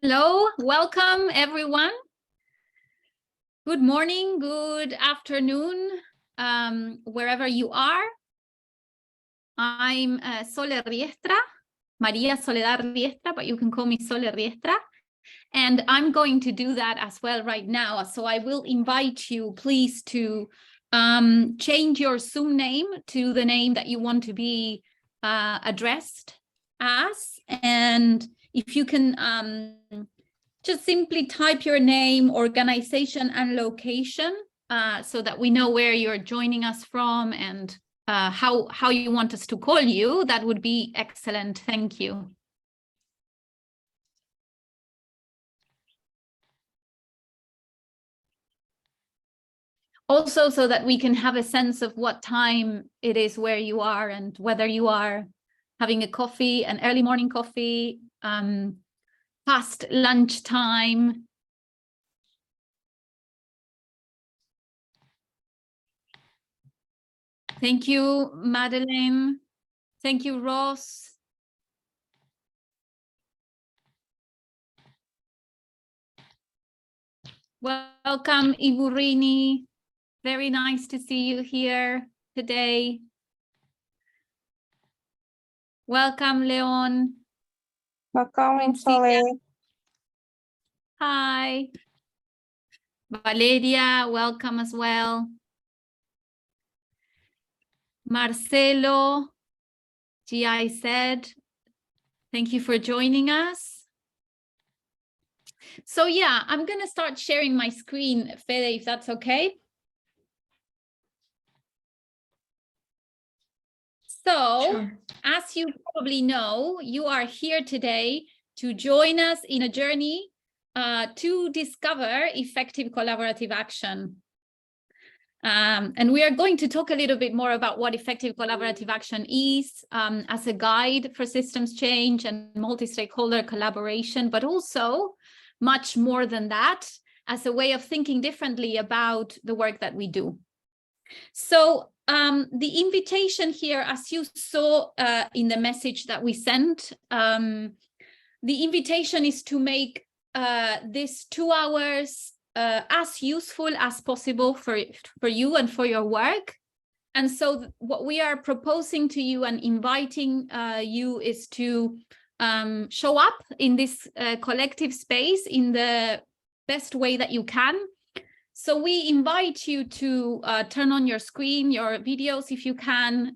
Hello, welcome everyone. Good morning, good afternoon, wherever you are. I'm Sole Riestra, Maria Soledad Riestra, but you can call me Sole Riestra. And I'm going to do that as well right now. So I will invite you, please, to change your Zoom name to the name that you want to be addressed as. And if you can just simply type your name, organization, and location so that we know where you're joining us from and how you want us to call you. That would be excellent. Thank you. Also, so that we can have a sense of what time it is where you are and whether you are having a coffee, an early morning coffee, past lunchtime. Thank you, Madeleine. Thank you, Ross. Welcome, Iburini. Very nice to see you here today. Welcome, Leon. Welcome, Sole. Hi. Valeria, welcome as well. Marcelo, GIZ, thank you for joining us. So yeah, I'm going to start sharing my screen, Fede, if that's okay. So, sure. As you probably know, you are here today to join us in a journey to discover effective collaborative action. And we are going to talk a little bit more about what effective collaborative action is as a guide for systems change and multi-stakeholder collaboration, but also much more than that, as a way of thinking differently about the work that we do. So the invitation here, as you saw in the message that we sent, the invitation is to make this 2 hours as useful as possible for you and for your work. And so what we are proposing to you and inviting you is to show up in this collective space in the best way that you can. So we invite you to turn on your screen, your videos if you can.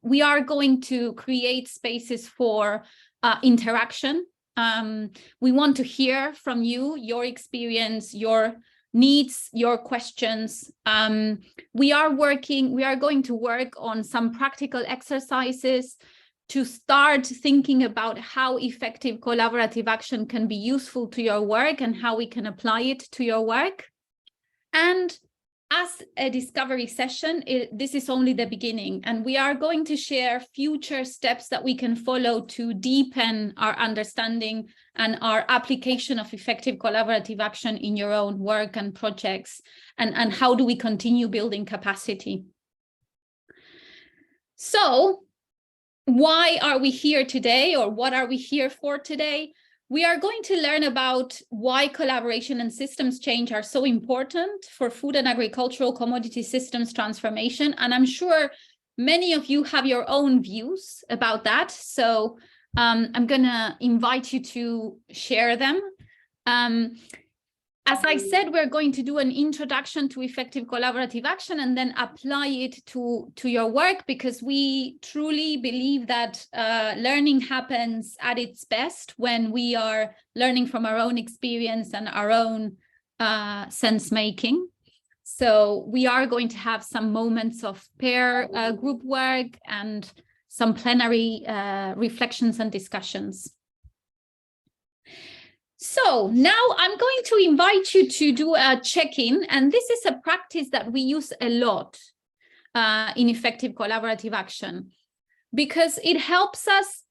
We are going to create spaces for interaction. We want to hear from you, your experience, your needs, your questions. We are going to work on some practical exercises to start thinking about how effective collaborative action can be useful to your work and how we can apply it to your work. And as a discovery session, this is only the beginning, and we are going to share future steps that we can follow to deepen our understanding and our application of effective collaborative action in your own work and projects, and how do we continue building capacity. So why are we here today, or what are we here for today? We are going to learn about why collaboration and systems change are so important for food and agricultural commodity systems transformation. And I'm sure many of you have your own views about that. So I'm going to invite you to share them. As I said, we're going to do an introduction to effective collaborative action and then apply it to your work, because we truly believe that learning happens at its best when we are learning from our own experience and our own sense making. So we are going to have some moments of pair group work and some plenary reflections and discussions. So now I'm going to invite you to do a check-in, and this is a practice that we use a lot in effective collaborative action, because it helps us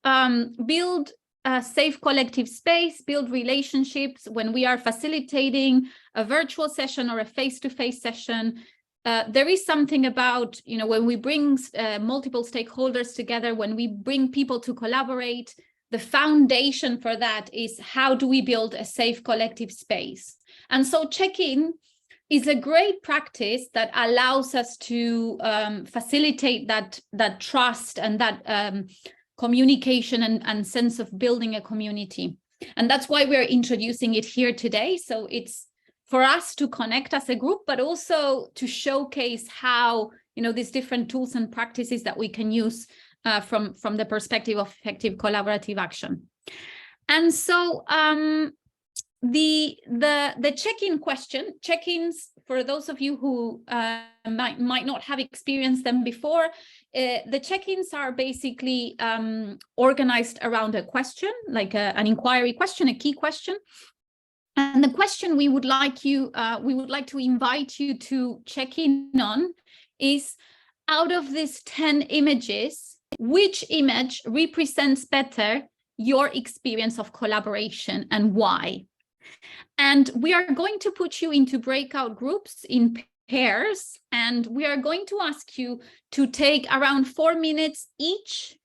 build a safe collective space, build relationships when we are facilitating a virtual session or a face-to-face session. There is something about, when we bring multiple stakeholders together, when we bring people to collaborate, the foundation for that is, how do we build a safe collective space? And so check-in is a great practice that allows us to facilitate that trust and that communication and sense of building a community. And that's why we're introducing it here today. So it's for us to connect as a group, but also to showcase how, these different tools and practices that we can use from the perspective of effective collaborative action. And so the check-in question, check-ins, for those of you who might not have experienced them before, the check-ins are basically organized around a question, like an inquiry question, a key question. And the question we would like to invite you to check in on is, out of these 10 images, which image represents better your experience of collaboration and why? And we are going to put you into breakout groups in pairs, and we are going to ask you to take around 4 minutes each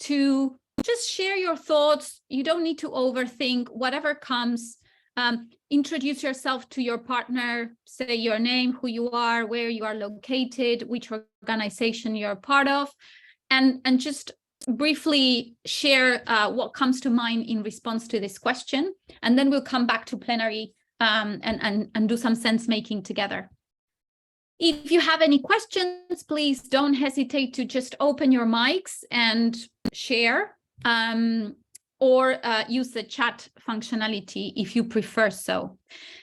to just share your thoughts. You don't need to overthink whatever comes. Introduce yourself to your partner, say your name, who you are, where you are located, which organization you're part of, and just briefly share what comes to mind in response to this question. And then we'll come back to plenary and do some sense making together. If you have any questions, please don't hesitate to just open your mics and share. Or use the chat functionality if you prefer so.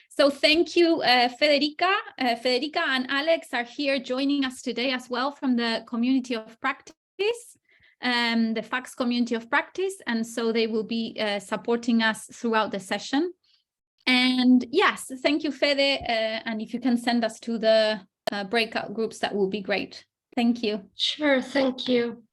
So thank you, Federica. Federica and Alex are here joining us today as well from the community of practice, the FACS community of practice. And so they will be supporting us throughout the session. And yes, thank you, Fede. And if you can send us to the breakout groups, that will be great. Thank you. Sure, thank you.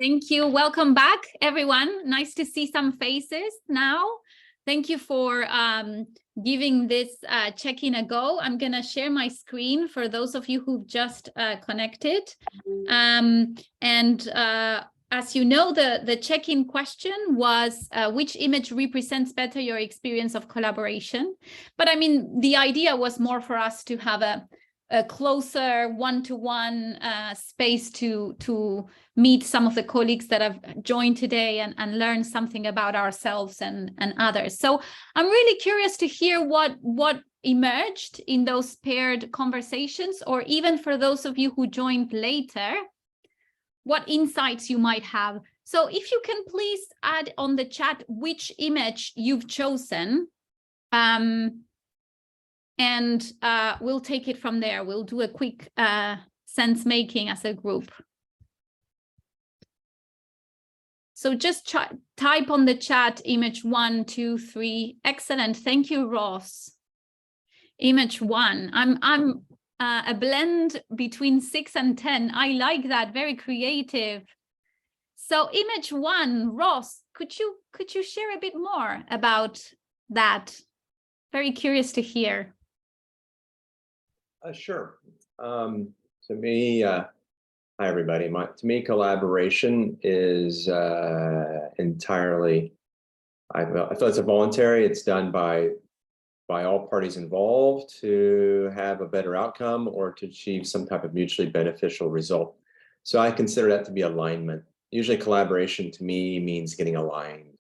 Thank you. Welcome back, everyone. Nice to see some faces now. Thank you for giving this check-in a go. I'm going to share my screen for those of you who've just connected. As you know, the check-in question was which image represents better your experience of collaboration? But I mean, the idea was more for us to have a closer one-to-one space to meet some of the colleagues that have joined today and learn something about ourselves and others. So I'm really curious to hear what emerged in those paired conversations, or even for those of you who joined later, what insights you might have. So if you can please add on the chat which image you've chosen, and we'll take it from there. We'll do a quick sense making as a group. So just type on the chat image 1, 2, 3. Excellent. Thank you, Ross. Image 1. I'm a blend between 6 and 10. I like that. Very creative. So image 1, Ross, could you share a bit more about that? Very curious to hear. Sure. To me, hi everybody. To me, collaboration is entirely. I feel it's a voluntary. It's done by all parties involved to have a better outcome or to achieve some type of mutually beneficial result. So I consider that to be alignment. Usually, collaboration to me means getting aligned.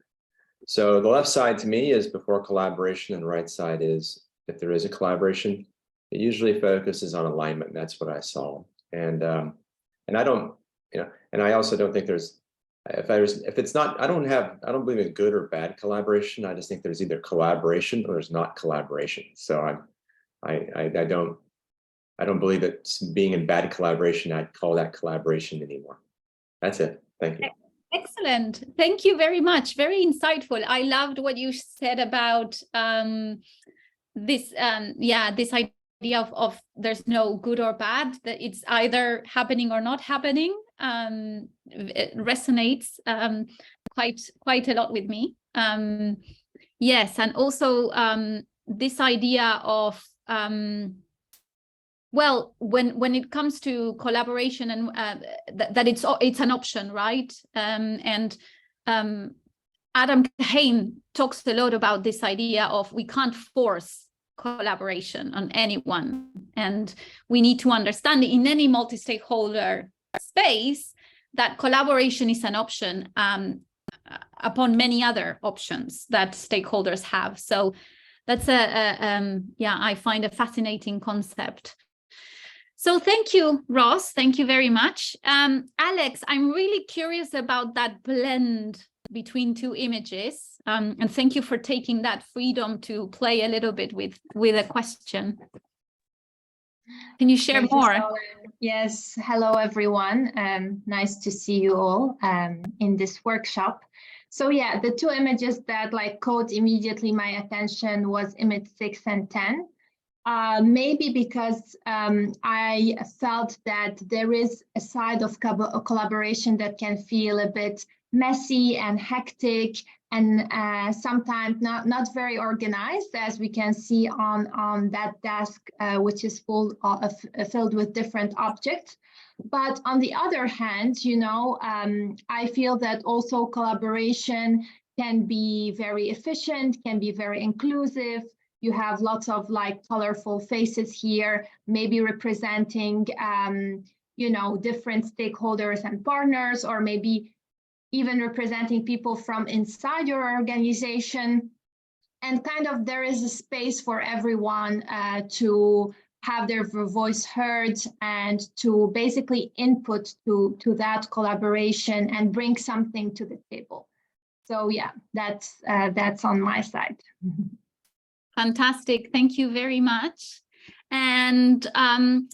So the left side to me is before collaboration, and the right side is if there is a collaboration. It usually focuses on alignment. That's what I saw, and I don't, and I also don't think there's, if it's not, I don't believe in good or bad collaboration. I just think there's either collaboration or there's not collaboration. So I don't, I don't believe that being in bad collaboration, I'd call that collaboration anymore. That's it. Thank you. Excellent. Thank you very much. Very insightful. I loved what you said about this idea of there's no good or bad, that it's either happening or not happening. It resonates quite a lot with me. Yes, and also this idea of well, when it comes to collaboration and that it's an option, right? And Adam Kahane talks a lot about this idea of we can't force collaboration on anyone, and we need to understand in any multi-stakeholder space that collaboration is an option upon many other options that stakeholders have. So that's I find a fascinating concept. So thank you, Ross. Thank you very much. Alex, I'm really curious about that blend between two images. And thank you for taking that freedom to play a little bit with a question. Can you share more? Yes, hello everyone. Nice to see you all in this workshop. So yeah, the two images that caught immediately my attention was image 6 and 10. Maybe because I felt that there is a side of collaboration that can feel a bit messy and hectic and sometimes not very organized, as we can see on that desk, which is filled with different objects. But on the other hand, you know, I feel that also collaboration can be very efficient, can be very inclusive. You have lots of colorful faces here, maybe representing, you know, different stakeholders and partners, or maybe even representing people from inside your organization. And kind of there is a space for everyone to have their voice heard and to basically input to that collaboration and bring something to the table. So yeah, that's on my side. Fantastic. Thank you very much. And I'm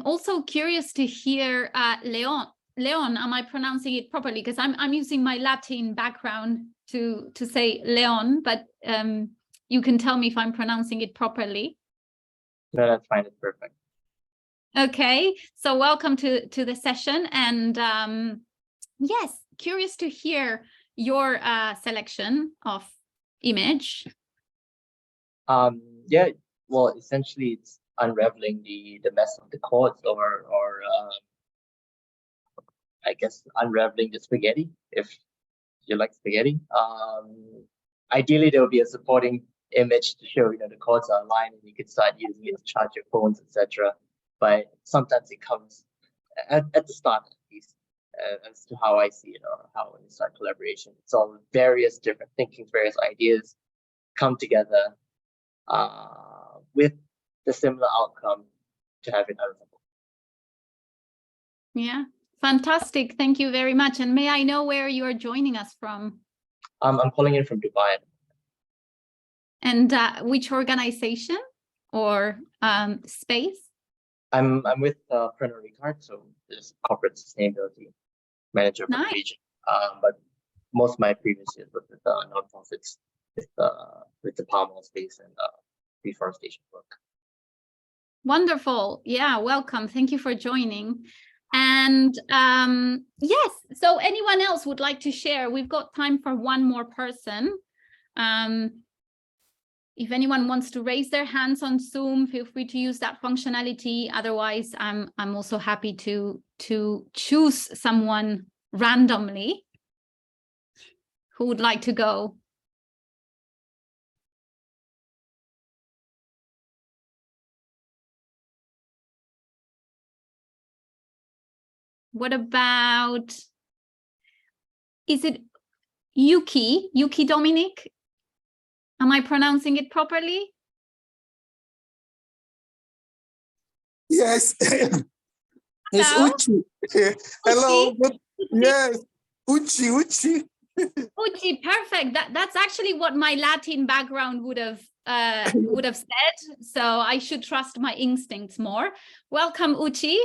also curious to hear Leon. Leon, am I pronouncing it properly? Because I'm using my Latin background to say Leon, but you can tell me if I'm pronouncing it properly. No, that's fine. It's perfect. Okay, so welcome to the session. And yes, curious to hear your selection of image. Yeah, well, essentially it's unraveling the mess of the chords, or I guess unraveling the spaghetti, if you like spaghetti. Ideally there will be a supporting image to show, you know, the chords are aligned and you can start using it to charge your phones, etc. But sometimes it comes at the start, at least, as to how I see it, or how I start collaboration. It's all various different thinkings, various ideas come together with the similar outcome to have it unravel. Yeah, fantastic. Thank you very much. And may I know where you are joining us from? I'm calling in from Dubai. And which organization or space? I'm with Pernod Ricard, so this corporate sustainability manager for the region. But most of my previous years was with nonprofits, with the palm oil space and reforestation work. Wonderful. Yeah, welcome. Thank you for joining. And yes, so anyone else would like to share? We've got time for one more person. If anyone wants to raise their hands on Zoom, feel free to use that functionality. Otherwise, I'm also happy to choose someone randomly who would like to go. What about, is it Yuki Dominic? Am I pronouncing it properly? Yes. It's Uchi. Hello. Yes. Uchi. Uchi, perfect. That's actually what my Latin background would have would have said. So I should trust my instincts more. Welcome, Uchi.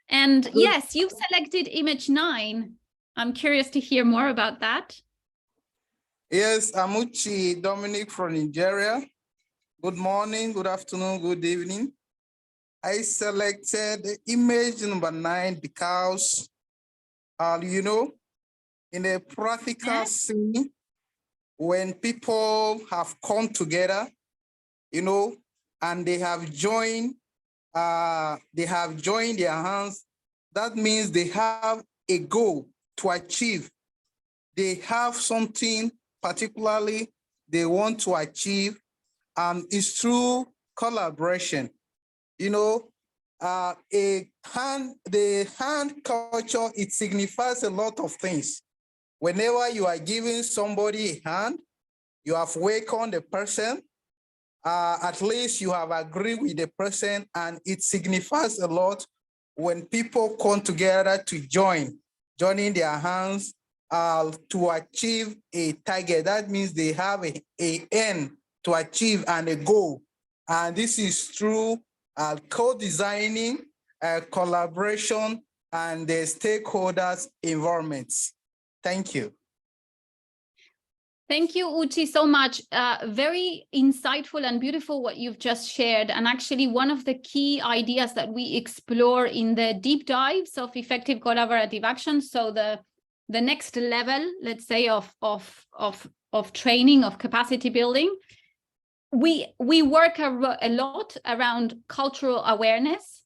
And yes, you've selected image 9. I'm curious to hear more about that. Yes, I'm Uchi Dominic from Nigeria. Good morning, good afternoon, good evening. I selected image number 9 because, you know, in a practical scene, when people have come together, you know, and they have joined their hands, that means they have a goal to achieve. They have something particularly they want to achieve, and it's through collaboration. You know, the hand culture, it signifies a lot of things. Whenever you are giving somebody a hand, you have welcomed the person, at least you have agreed with the person, and it signifies a lot when people come together to joining their hands to achieve a target. That means they have a end to achieve and a goal. And this is through co-designing, collaboration, and the stakeholders' environments. Thank you. Thank you, Uchi, so much. Very insightful and beautiful what you've just shared. And actually, one of the key ideas that we explore in the deep dives of effective collaborative action. So the next level, let's say, of training, of capacity building, we work a lot around cultural awareness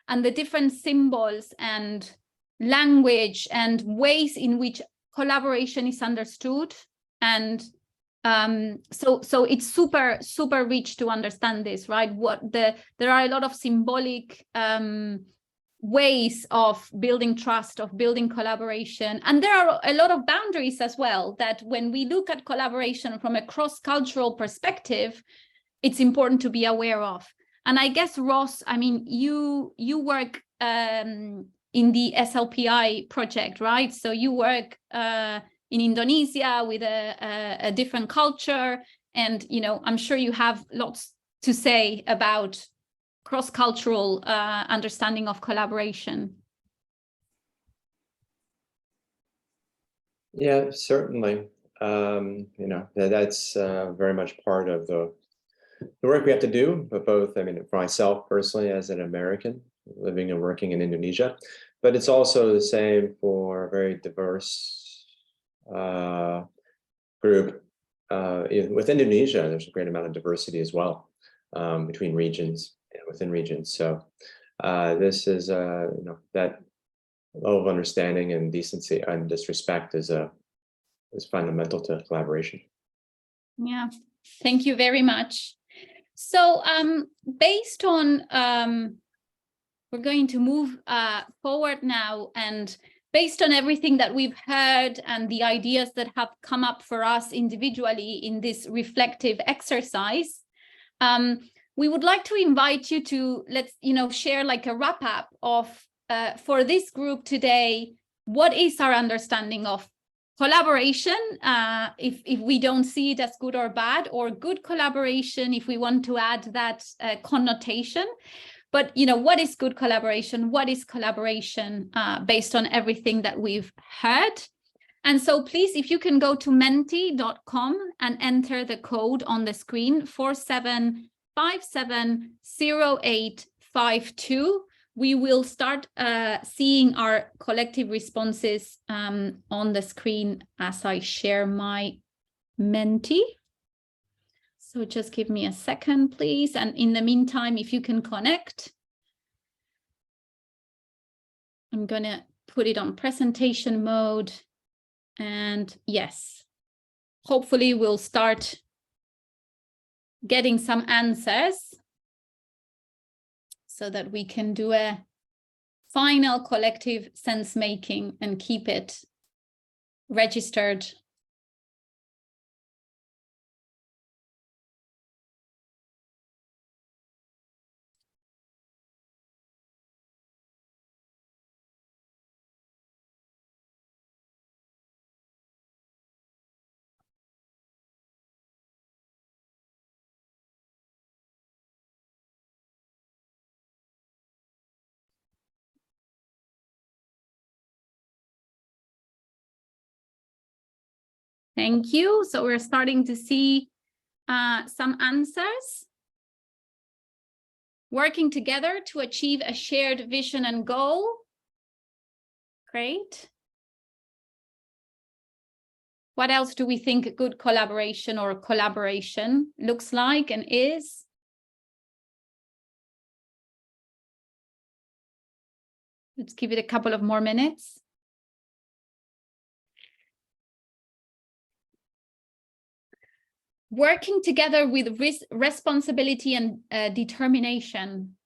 and the different symbols and language and ways in which collaboration is understood. And so it's super rich to understand this, right? There are a lot of symbolic ways of building trust, of building collaboration, and there are a lot of boundaries as well. That when we look at collaboration from a cross-cultural perspective, it's important to be aware of. And I guess, Ross, I mean, you work in the SLPI project, right? So you work in Indonesia with a different culture. And, you know, I'm sure you have lots to say about cross-cultural understanding of collaboration. Yeah, certainly. You know, that's very much part of the work we have to do, but both, I mean, for myself personally as an American living and working in Indonesia, but it's also the same for a very diverse group. With Indonesia, there's a great amount of diversity as well between regions and within regions. So this is, you know, that level of understanding and decency and disrespect is fundamental to collaboration. Yeah, thank you very much. So based on, we're going to move forward now, and based on everything that we've heard and the ideas that have come up for us individually in this reflective exercise, we would like to invite you to, let's, you know, share like a wrap up of, for this group today, what is our understanding of collaboration, if we don't see it as good or bad, or good collaboration, if we want to add that connotation. But, you know, what is good collaboration? What is collaboration based on everything that we've heard? And so please, if you can go to menti.com and enter the code on the screen, 47570852, we will start seeing our collective responses on the screen as I share my Menti. So just give me a second, please. And in the meantime, if you can connect, I'm going to put it on presentation mode. And yes, hopefully we'll start getting some answers so that we can do a final collective sense making and keep it registered Thank you. So we're starting to see some answers. Working together to achieve a shared vision and goal. Great. What else do we think good collaboration or collaboration looks like and is? Let's give it a couple of more minutes. Working together with responsibility and determination.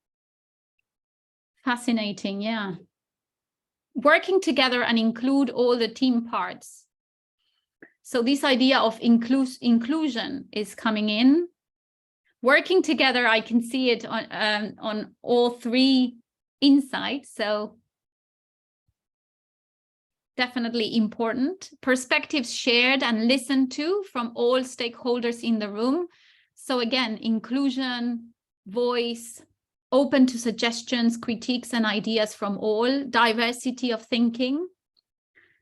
Fascinating, yeah. Working together and include all the team parts. So this idea of inclusion is coming in. Working together, I can see it on all three insights. So definitely important. Perspectives shared and listened to from all stakeholders in the room. So again, inclusion, voice, open to suggestions, critiques, and ideas from all, diversity of thinking,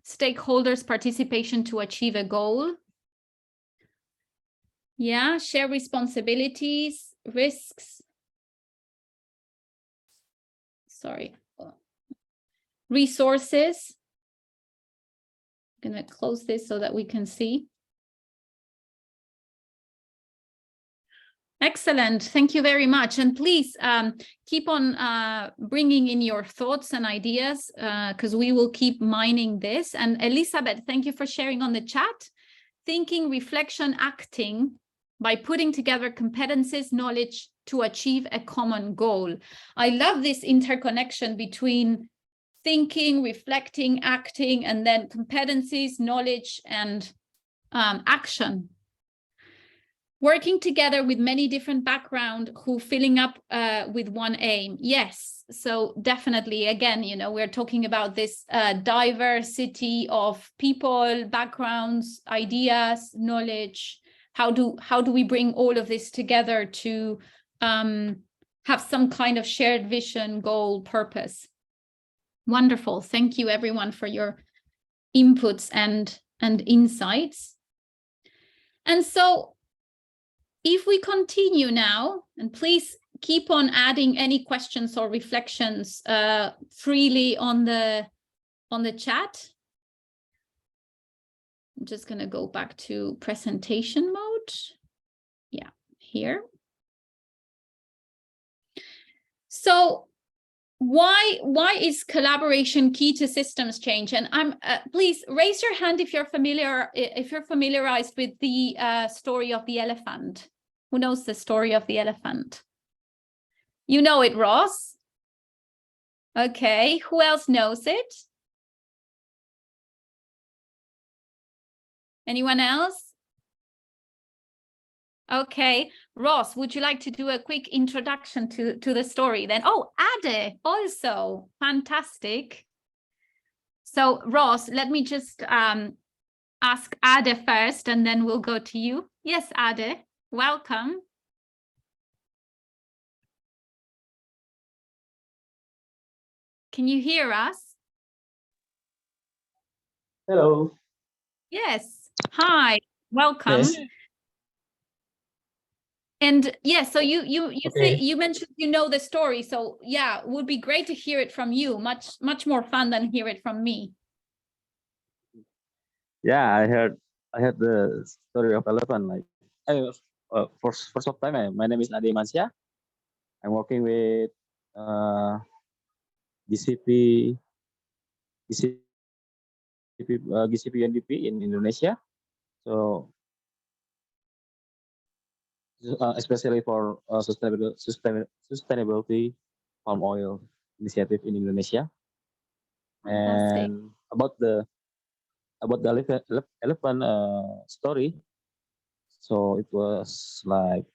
stakeholders' participation to achieve a goal. Yeah, share responsibilities, risks. Sorry. Resources. I'm going to close this so that we can see. Excellent. Thank you very much. And please keep on bringing in your thoughts and ideas because we will keep mining this. And Elizabeth, thank you for sharing on the chat. Thinking, reflection, acting by putting together competencies, knowledge to achieve a common goal. I love this interconnection between thinking, reflecting, acting, and then competencies, knowledge, and action. Working together with many different backgrounds who filling up with one aim. Yes, so definitely, again, you know, we're talking about this diversity of people, backgrounds, ideas, knowledge. How do we bring all of this together to have some kind of shared vision, goal, purpose? Wonderful. Thank you, everyone, for your inputs and insights. And so if we continue now, and please keep on adding any questions or reflections freely on the chat. I'm just going to go back to presentation mode. Yeah, here. So why is collaboration key to systems change? And I'm please raise your hand if you're familiarized with the story of the elephant. Who knows the story of the elephant? You know it, Ross? Okay, who else knows it? Anyone else? Okay, Ross, would you like to do a quick introduction to the story then? Oh, Ade also, fantastic. So Ross, let me just ask Ade first and then we'll go to you. Yes, Ade, welcome. Can you hear us? Hello. Yes, hi, welcome. Yes. And yeah, so you Okay. say you mentioned you know the story, so yeah, it would be great to hear it from you. Much more fun than hear it from me. Yeah, I heard the story of elephant. Like, first of time, my name is Ade Mansya. I'm working with GCP UNDP in Indonesia. So especially for sustainability palm oil initiative in Indonesia. Fantastic. And about the elephant story. So it was like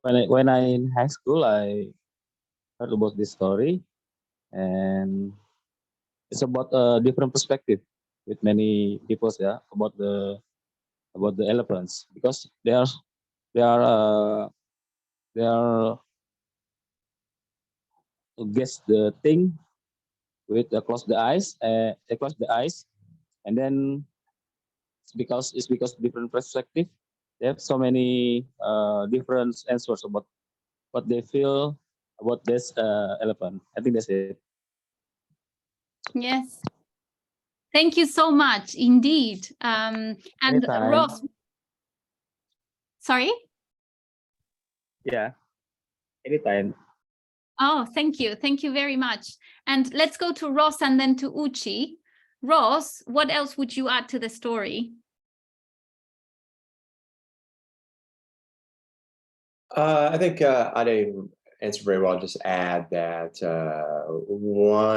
when I in high school, I heard about this story, and it's about a different perspective with many people, yeah, about the elephants, because they are guess the thing with close the eyes, and then because different perspective. They have so many different answers about what they feel about this elephant. I think that's it. Yes. Thank you so much, indeed. And Anytime. Ross, sorry? Yeah, anytime. Oh, thank you. Thank you very much. And let's go to Ross and then to Uchi. Ross, what else would you add to the story? I think Ade answered very well. Just add that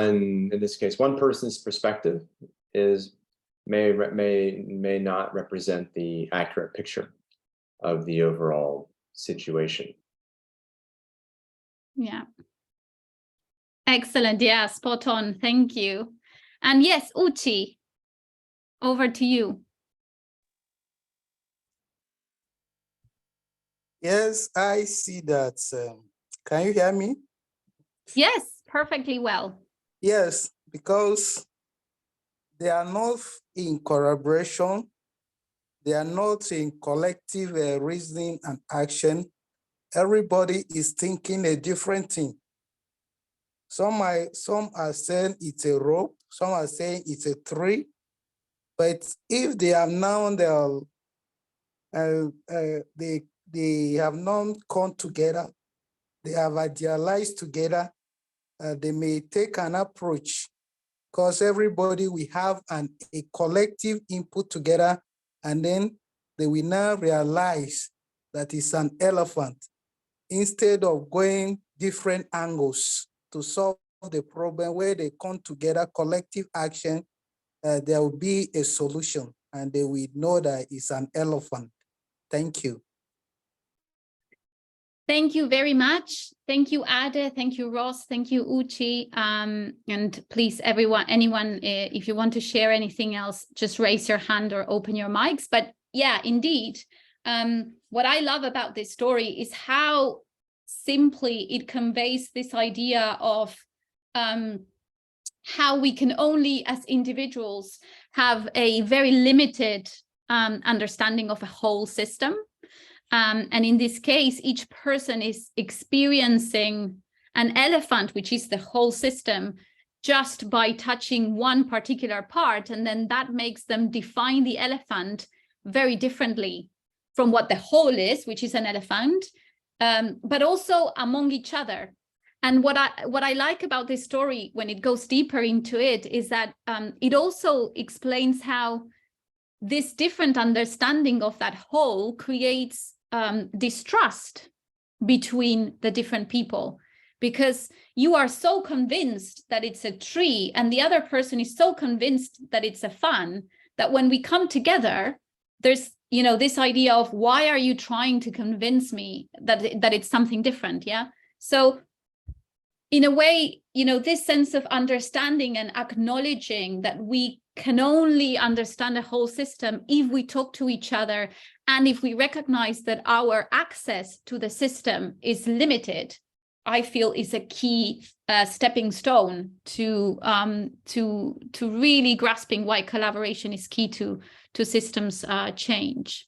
in this case, one person's perspective may not represent the accurate picture of the overall situation. Yeah. Excellent. Yeah, spot on. Thank you. And yes, Uchi, over to you. Yes, I see that. Can you hear me? Yes, perfectly well. Yes, because they are not in collaboration. They are not in collective reasoning and action. Everybody is thinking a different thing. Some are saying it's a rope, some are saying it's a tree. But if they have now they have not come together, they have idealized together, they may take an approach, because everybody will have a collective input together, and then they will now realize that it's an elephant, instead of going different angles to solve the problem. Where they come together, collective action, there will be a solution, and they will know that it's an elephant. Thank you. Thank you very much. Thank you, Ade. Thank you, Ross. Thank you, Uchi. And please, anyone, if you want to share anything else, just raise your hand or open your mics. But yeah, indeed, what I love about this story is how simply it conveys this idea of how we can only, as individuals, have a very limited understanding of a whole system. And in this case, each person is experiencing an elephant, which is the whole system, just by touching one particular part. And then that makes them define the elephant very differently from what the whole is, which is an elephant, but also among each other. And what I like about this story, when it goes deeper into it, is that it also explains how this different understanding of that whole creates distrust between the different people, because you are so convinced that it's a tree and the other person is so convinced that it's a fan, that when we come together, there's this idea of, why are you trying to convince me that it's something different? Yeah. So in a way, this sense of understanding and acknowledging that we can only understand a whole system if we talk to each other, and if we recognize that our access to the system is limited, I feel is a key stepping stone to really grasping why collaboration is key to systems change.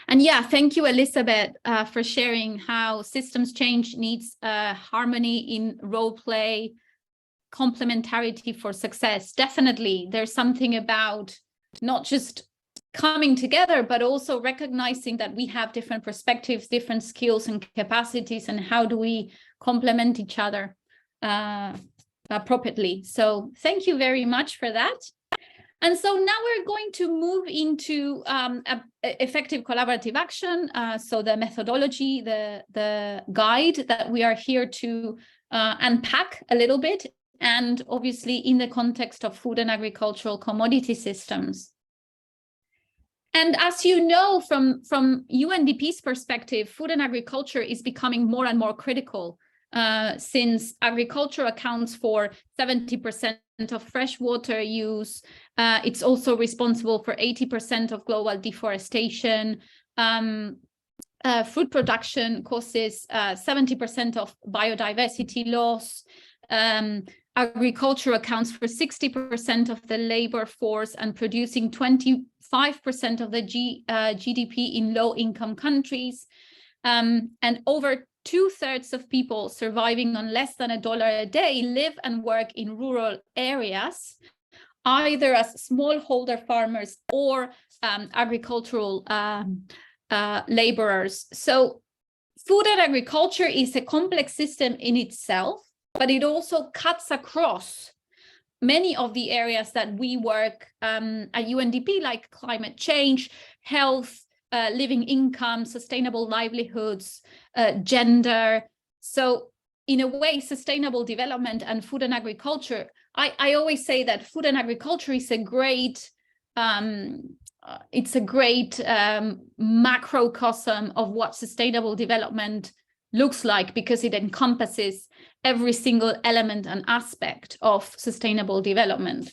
And yeah, thank you, Elizabeth, for sharing how systems change needs harmony in role play, complementarity for success. Definitely, there's something about not just coming together, but also recognizing that we have different perspectives, different skills and capacities, and how do we complement each other appropriately. So thank you very much for that. And so now we're going to move into effective collaborative action. So the methodology, the guide that we are here to unpack a little bit, and obviously in the context of food and agricultural commodity systems. And as you know, from UNDP's perspective, food and agriculture is becoming more and more critical, since agriculture accounts for 70% of freshwater use. It's also responsible for 80% of global deforestation. Food production causes 70% of biodiversity loss. agriculture accounts for 60% of the labor force and producing 25% of the GDP in low-income countries. And over 2/3 of people surviving on less than $1 a day live and work in rural areas, either as smallholder farmers or agricultural laborers. So food and agriculture is a complex system in itself, but it also cuts across many of the areas that we work at UNDP, like climate change, health, living income, sustainable livelihoods, gender. So in a way, sustainable development and food and agriculture, I always say that food and agriculture is a great, macrocosm of what sustainable development looks like, because it encompasses every single element and aspect of sustainable development.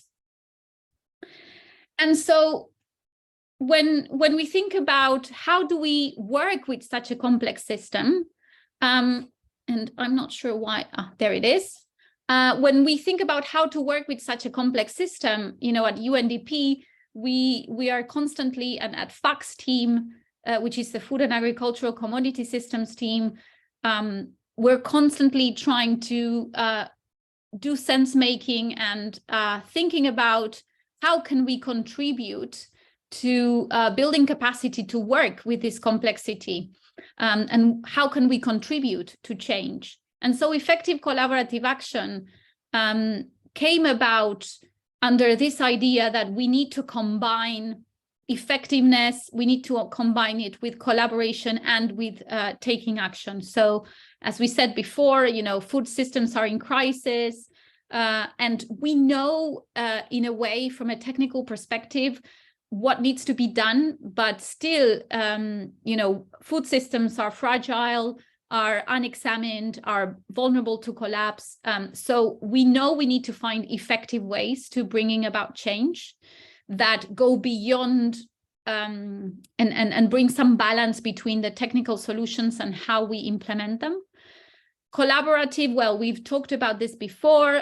And so when we think about how do we work with such a complex system, and I'm not sure why, there it is. When we think about how to work with such a complex system, you know, at UNDP, we are constantly, and at FACS team, which is the Food and Agricultural Commodity Systems team, we're constantly trying to do sense making and thinking about how can we contribute to building capacity to work with this complexity, and how can we contribute to change. And so effective collaborative action came about under this idea that we need to combine effectiveness, we need to combine it with collaboration and with taking action. So as we said before, you know, food systems are in crisis, and we know in a way from a technical perspective what needs to be done, but still, you know, food systems are fragile, are unexamined, are vulnerable to collapse. So we know we need to find effective ways to bringing about change that go beyond and bring some balance between the technical solutions and how we implement them. Collaborative, well, we've talked about this before.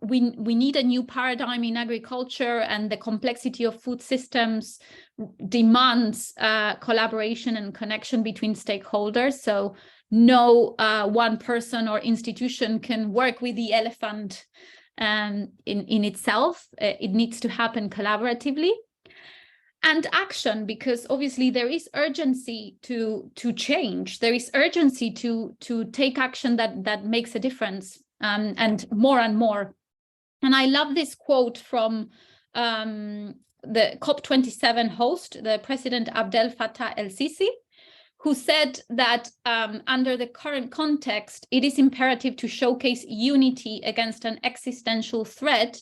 We need a new paradigm in agriculture, and the complexity of food systems demands collaboration and connection between stakeholders. So no one person or institution can work with the elephant in itself. It needs to happen collaboratively. And action, because obviously there is urgency to change. There is urgency to take action that makes a difference, and more. And I love this quote from the COP27 host, the President Abdel Fattah el-Sisi, who said that under the current context, it is imperative to showcase unity against an existential threat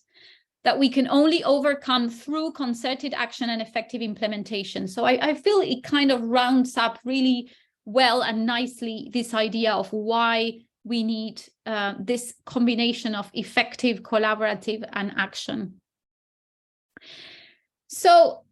that we can only overcome through concerted action and effective implementation. So I feel it kind of rounds up really well and nicely this idea of why we need this combination of effective, collaborative, and action. So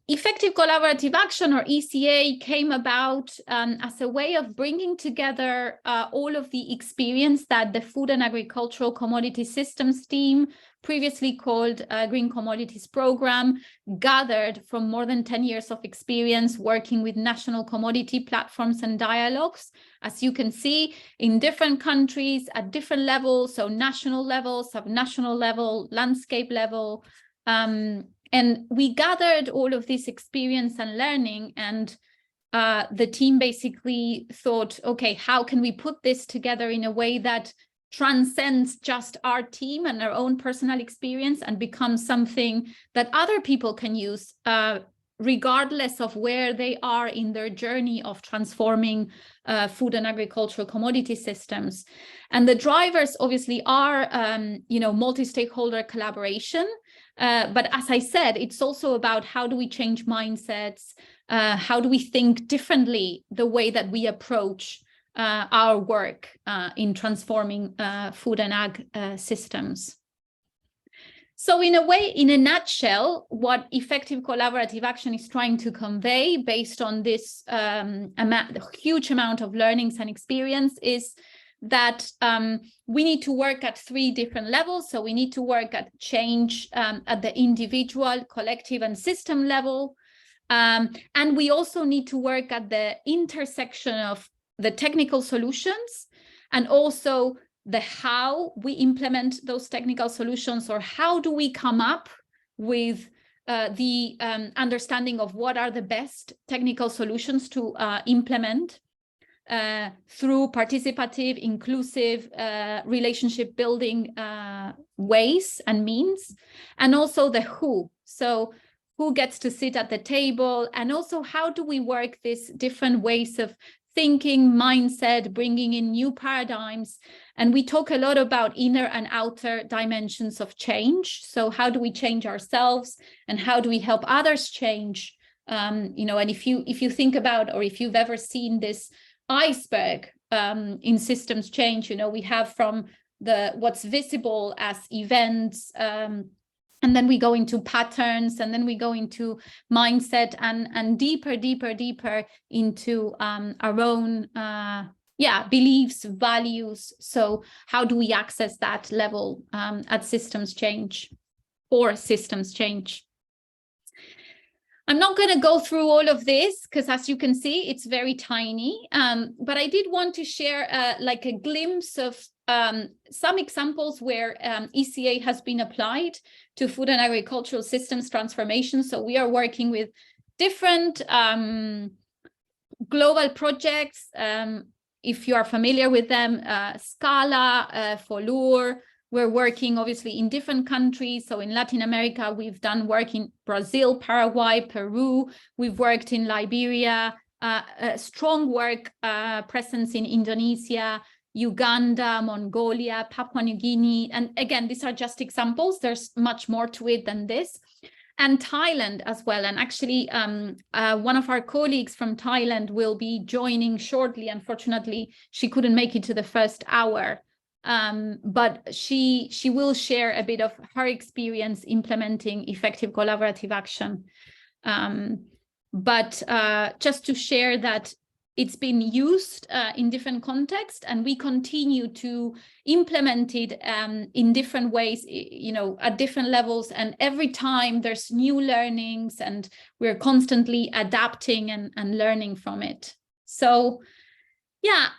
effective collaborative action, or ECA, came about as a way of bringing together all of the experience that the Food and Agricultural Commodity Systems team, previously called Green Commodities Program, gathered from more than 10 years of experience working with national commodity platforms and dialogues, as you can see, in different countries at different levels, so national level, subnational level, landscape level. And we gathered all of this experience and learning, and the team basically thought, okay, how can we put this together in a way that transcends just our team and our own personal experience and becomes something that other people can use, regardless of where they are in their journey of transforming food and agricultural commodity systems. And the drivers obviously are, you know, multi-stakeholder collaboration. But as I said, it's also about how do we change mindsets? How do we think differently the way that we approach our work in transforming food and ag systems? So in a way, in a nutshell, what effective collaborative action is trying to convey based on this huge amount of learnings and experience is that we need to work at 3 different levels. So we need to work at change at the individual, collective, and system level. And we also need to work at the intersection of the technical solutions and also the how we implement those technical solutions, or how do we come up with the understanding of what are the best technical solutions to implement through participative, inclusive, relationship building ways and means, and also the who. So who gets to sit at the table, and also how do we work these different ways of thinking, mindset, bringing in new paradigms. And we talk a lot about inner and outer dimensions of change. So how do we change ourselves, and how do we help others change? You know, and if you think about, or if you've ever seen this iceberg in systems change, you know, we have from what's visible as events, and then we go into patterns, and then we go into mindset, and deeper into our own beliefs, values. So how do we access that level at systems change, or systems change? I'm not going to go through all of this because, as you can see, it's very tiny. But I did want to share like a glimpse of some examples where ECA has been applied to food and agricultural systems transformation. So we are working with different global projects. If you are familiar with them, Scala, Folur. We're working obviously in different countries. So in Latin America, we've done work in Brazil, Paraguay, Peru. We've worked in Liberia, strong work presence in Indonesia, Uganda, Mongolia, Papua New Guinea. And again, these are just examples. There's much more to it than this. And Thailand as well. And actually, one of our colleagues from Thailand will be joining shortly. Unfortunately, she couldn't make it to the first hour. But she will share a bit of her experience implementing effective collaborative action. But just to share that it's been used in different contexts, and we continue to implement it in different ways, you know, at different levels. And every time there's new learnings, and we're constantly adapting and learning from it. So, yeah.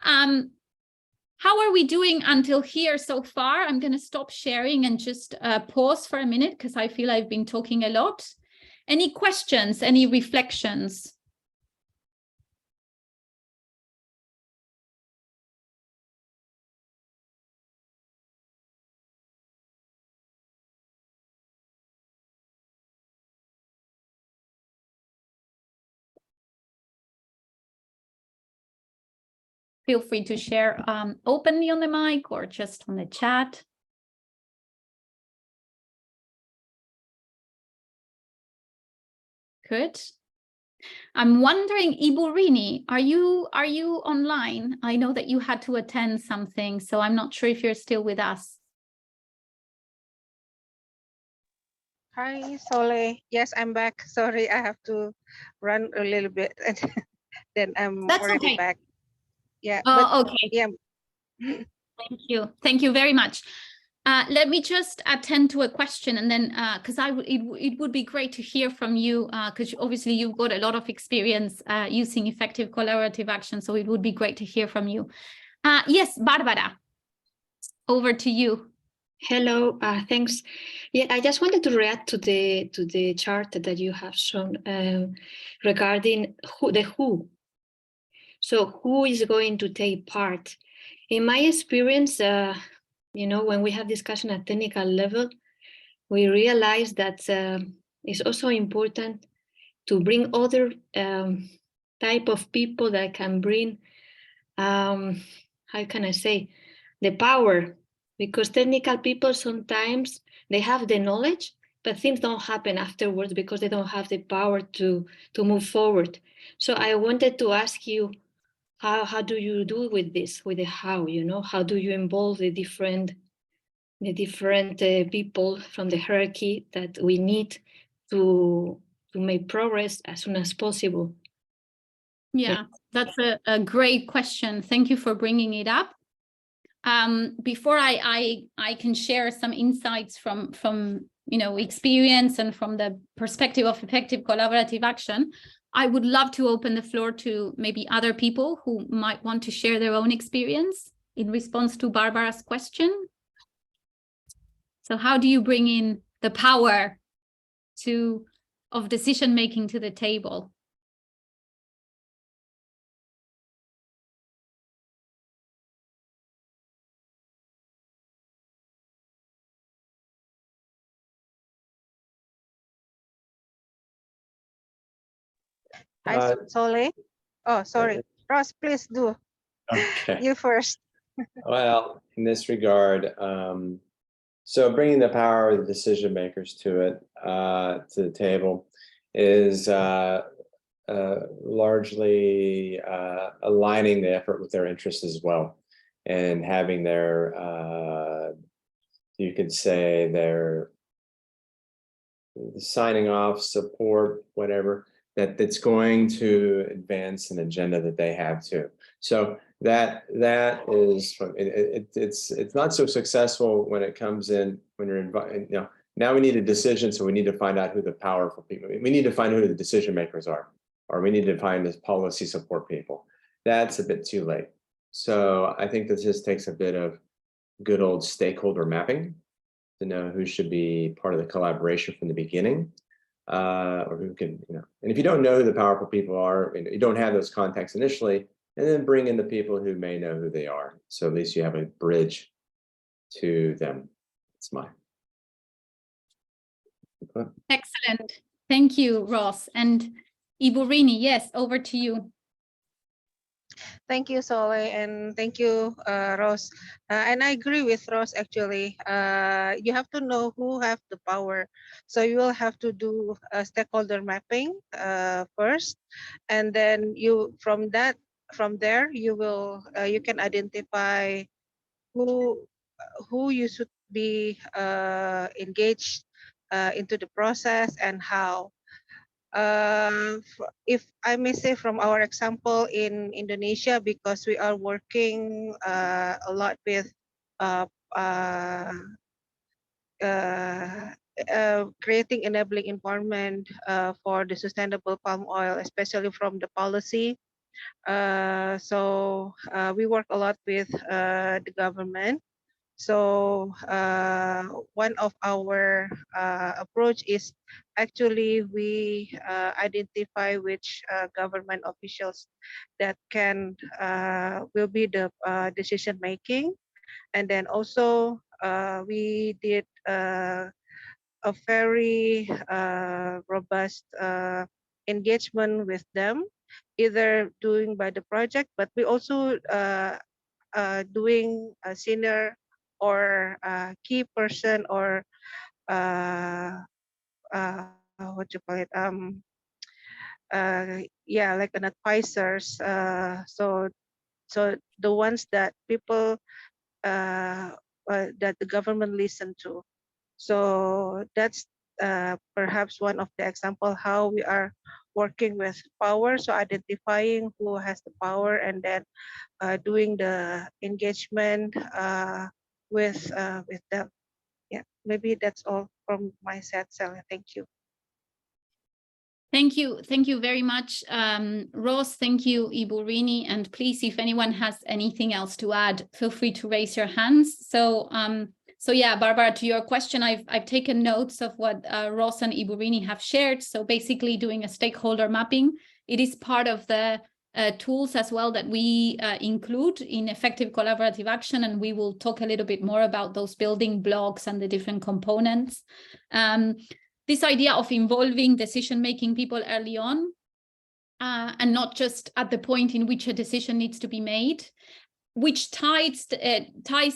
How are we doing until here so far? I'm going to stop sharing and just pause for a minute because I feel I've been talking a lot. Any questions, any reflections? Feel free to share openly on the mic or just on the chat. Good. I'm wondering, Iburini, are you online? I know that you had to attend something, so I'm not sure if you're still with us. Hi, Sole. Yes, I'm back. Sorry, I have to run a little bit and then I'm That's already okay. back. Yeah. Oh, okay. Yeah. Thank you. Thank you very much. Let me just attend to a question, and then because it would be great to hear from you, because obviously you've got a lot of experience using effective collaborative action, so it would be great to hear from you. Yes, Barbara, over to you. Hello, thanks. Yeah, I just wanted to react to the chart that you have shown regarding who. So who is going to take part? In my experience, you know, when we have discussion at technical level, we realize that it's also important to bring other type of people that can bring, how can I say, the power. Because technical people sometimes they have the knowledge, but things don't happen afterwards because they don't have the power to move forward. So I wanted to ask you, how do you do with this, with the how, you know, how do you involve the different people from the hierarchy that we need to make progress as soon as possible? Yeah, that's a great question. Thank you for bringing it up. Before I can share some insights from experience and from the perspective of effective collaborative action, I would love to open the floor to maybe other people who might want to share their own experience in response to Barbara's question. So how do you bring in the power of decision making to the table? Hi, Sole. Oh, sorry. Ross, please do. Okay. You first. Well, in this regard, so bringing the power of the decision makers to the table is largely aligning the effort with their interests as well, and having their, you could say, their signing off, support, whatever, that's going to advance an agenda that they have too. So that is, it's not so successful when it comes in, when you're invited, now we need a decision, so we need to find out who the powerful people, we need to find who the decision makers are, or we need to find the policy support people. That's a bit too late. So I think this just takes a bit of good old stakeholder mapping to know who should be part of the collaboration from the beginning, or who can, and if you don't know who the powerful people are, you don't have those contacts initially, and then bring in the people who may know who they are. So at least you have a bridge to them. It's mine. Excellent. Thank you, Ross. And Ibu Rini, yes, over to you. Thank you, Sole, and thank you, Ross. And I agree with Ross, actually. You have to know who have the power. So you will have to do stakeholder mapping first, and then from there, you can identify who you should be engaged into the process and how. If I may say, from our example in Indonesia, because we are working a lot with creating enabling environment for the sustainable palm oil, especially from the policy. So we work a lot with the government. So one of our approach is actually we identify which government officials that will be the decision making, and then also we did a very robust engagement with them, either doing by the project, but we also doing a senior or key person, or what you call it, yeah, like an advisors. So the ones that people that the government listen to. So that's perhaps one of the example how we are working with power. So identifying who has the power, and then doing the engagement with them. Yeah, maybe that's all from my side, Sally. Thank you. Thank you very much, Ross. Thank you, Ibu Rini. And please, if anyone has anything else to add, feel free to raise your hands. So yeah, Barbara, to your question, I've taken notes of what Ross and Ibu Rini have shared. So basically doing a stakeholder mapping, it is part of the tools as well that we include in effective collaborative action, and we will talk a little bit more about those building blocks and the different components. This idea of involving decision-making people early on, and not just at the point in which a decision needs to be made, which ties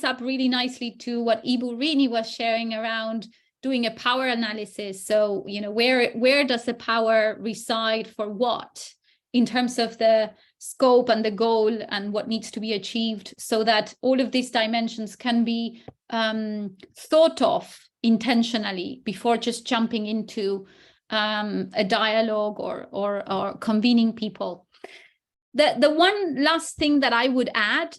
up really nicely to what Ibu Rini was sharing around doing a power analysis. So, where does the power reside for what, in terms of the scope and the goal and what needs to be achieved, so that all of these dimensions can be thought of intentionally before just jumping into a dialogue or convening people. The one last thing that I would add,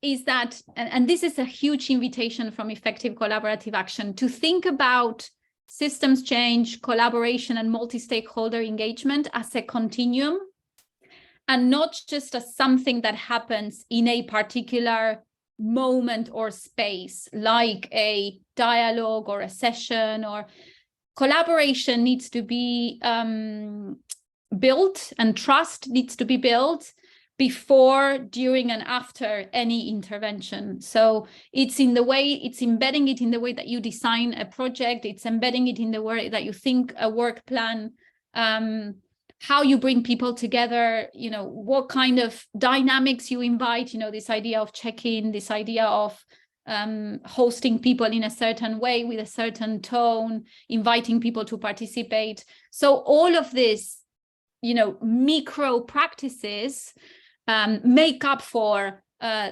is that, and this is a huge invitation from effective collaborative action, to think about systems change, collaboration, and multi-stakeholder engagement as a continuum, and not just as something that happens in a particular moment or space, like a dialogue or a session. Or collaboration needs to be built, and trust needs to be built before, during, and after any intervention. So it's in the way, it's embedding it in the way that you design a project, it's embedding it in the way that you think a work plan, how you bring people together, you know, what kind of dynamics you invite, you know, this idea of check-in, this idea of hosting people in a certain way with a certain tone, inviting people to participate. So all of this, you know, micro practices make up for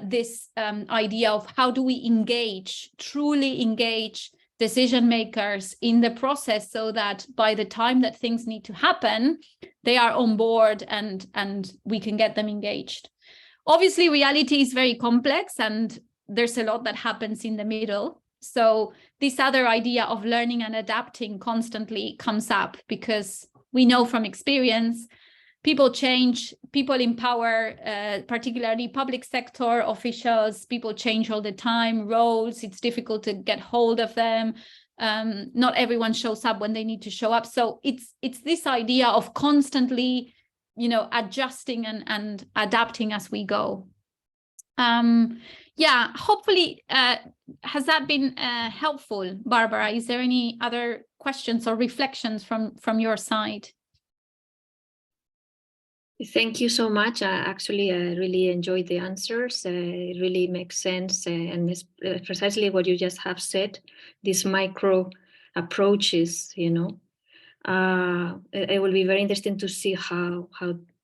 this idea of how do we engage, truly engage decision makers in the process, so that by the time that things need to happen, they are on board and we can get them engaged. Obviously, reality is very complex and there's a lot that happens in the middle. So this other idea of learning and adapting constantly comes up, because we know from experience, people change, people in power, particularly public sector officials, people change all the time, roles, it's difficult to get hold of them. Not everyone shows up when they need to show up. So it's this idea of constantly, you know, adjusting and adapting as we go. Yeah, hopefully, has that been helpful, Barbara? Is there any other questions or reflections from your side? Thank you so much. Actually, I really enjoyed the answers. It really makes sense. And it's precisely what you just have said, these micro approaches, you know. It will be very interesting to see how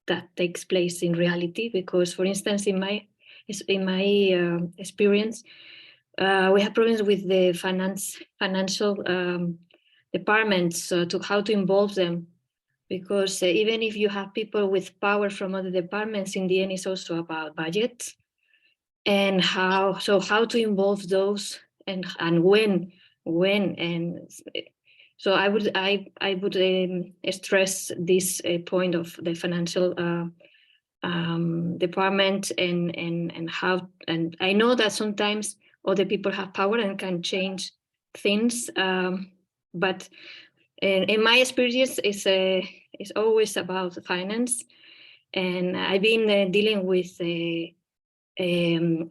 that takes place in reality, because, for instance, in my experience, we have problems with the financial departments, to how to involve them. Because even if you have people with power from other departments, in the end, it's also about budget and how to involve those and when. And so I would stress this point of the financial department and how. And I know that sometimes other people have power and can change things, but in my experience, it's always about finance. And I've been dealing with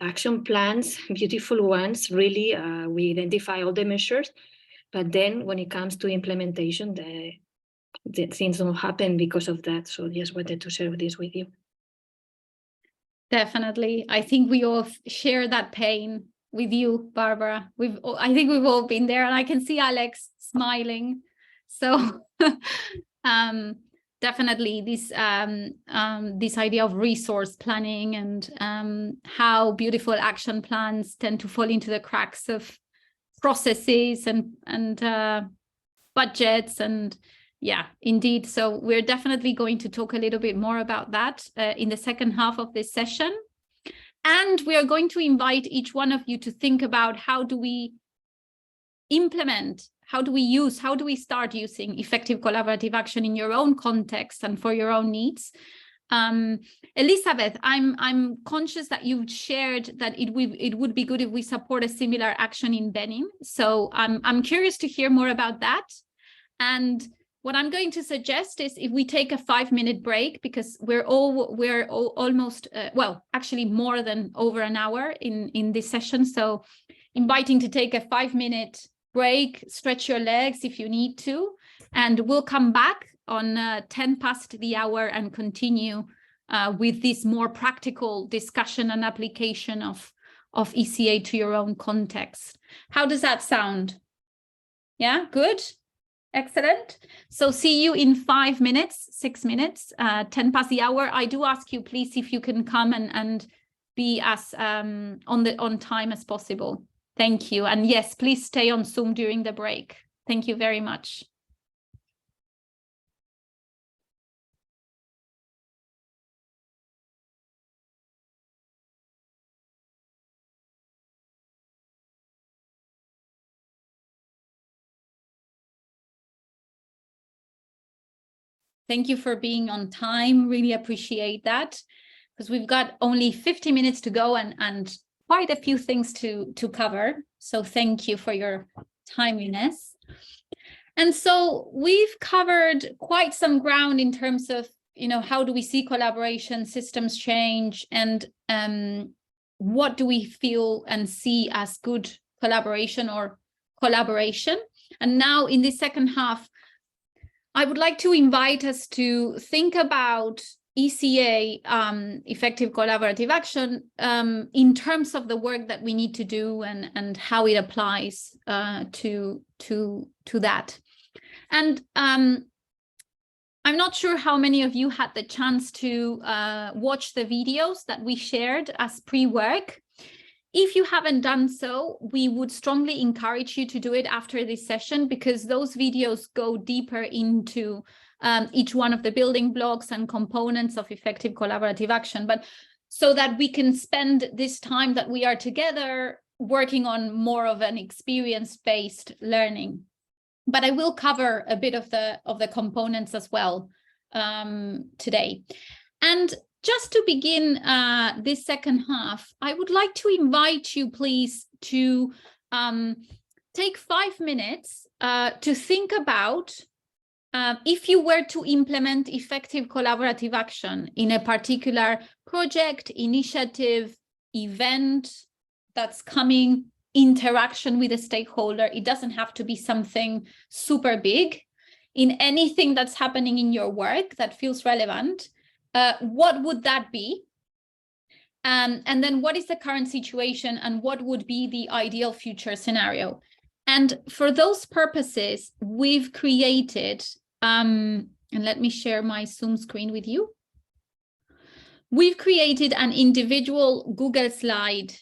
action plans, beautiful ones, really. We identify all the measures, but then when it comes to implementation, the things don't happen because of that. So just wanted to share this with you. Definitely. I think we all share that pain with you, Barbara. I think we've all been there, and I can see Alex smiling. So definitely this idea of resource planning and how beautiful action plans tend to fall into the cracks of processes and budgets, and yeah, indeed. So we're definitely going to talk a little bit more about that in the second half of this session. And we are going to invite each one of you to think about how do we implement, how do we start using effective collaborative action in your own context and for your own needs. Elizabeth, I'm conscious that you've shared that it would be good if we support a similar action in Benin. So I'm curious to hear more about that. And what I'm going to suggest is if we take a 5-minute break, because we're almost, well, actually more than over an hour in this session. So inviting to take a 5-minute break, stretch your legs if you need to, and we'll come back on 10 past the hour and continue with this more practical discussion and application of ECA to your own context. How does that sound? Yeah, good. Excellent. So see you in 5 minutes, 6 minutes, 10 past the hour. I do ask you, please, if you can come and be as on time as possible. Thank you. And yes, please stay on Zoom during the break. Thank you very much. Thank you for being on time. Really appreciate that, because we've got only 50 minutes to go and quite a few things to cover. So thank you for your timeliness. And so we've covered quite some ground in terms of, how do we see collaboration, systems change, and what do we feel and see as good collaboration or collaboration. And now in the second half, I would like to invite us to think about ECA, effective collaborative action, in terms of the work that we need to do and how it applies to that. And I'm not sure how many of you had the chance to watch the videos that we shared as pre-work. If you haven't done so, we would strongly encourage you to do it after this session, because those videos go deeper into each one of the building blocks and components of effective collaborative action, but so that we can spend this time that we are together working on more of an experience-based learning. But I will cover a bit of the components as well today. And just to begin this second half, I would like to invite you, please, to take 5 minutes to think about if you were to implement effective collaborative action in a particular project, initiative, event that's coming, interaction with a stakeholder. It doesn't have to be something super big. In anything that's happening in your work that feels relevant, what would that be? And then what is the current situation and what would be the ideal future scenario? And for those purposes, we've created, and let me share my Zoom screen with you. We've created an individual Google slide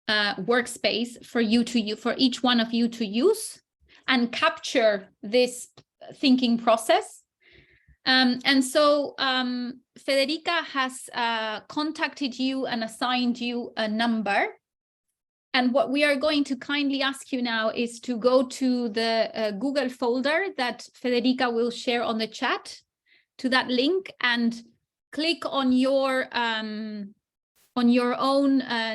workspace for each one of you to use and capture this thinking process. And so Federica has contacted you and assigned you a number. And what we are going to kindly ask you now is to go to the Google folder that Federica will share on the chat, to that link, and click on your own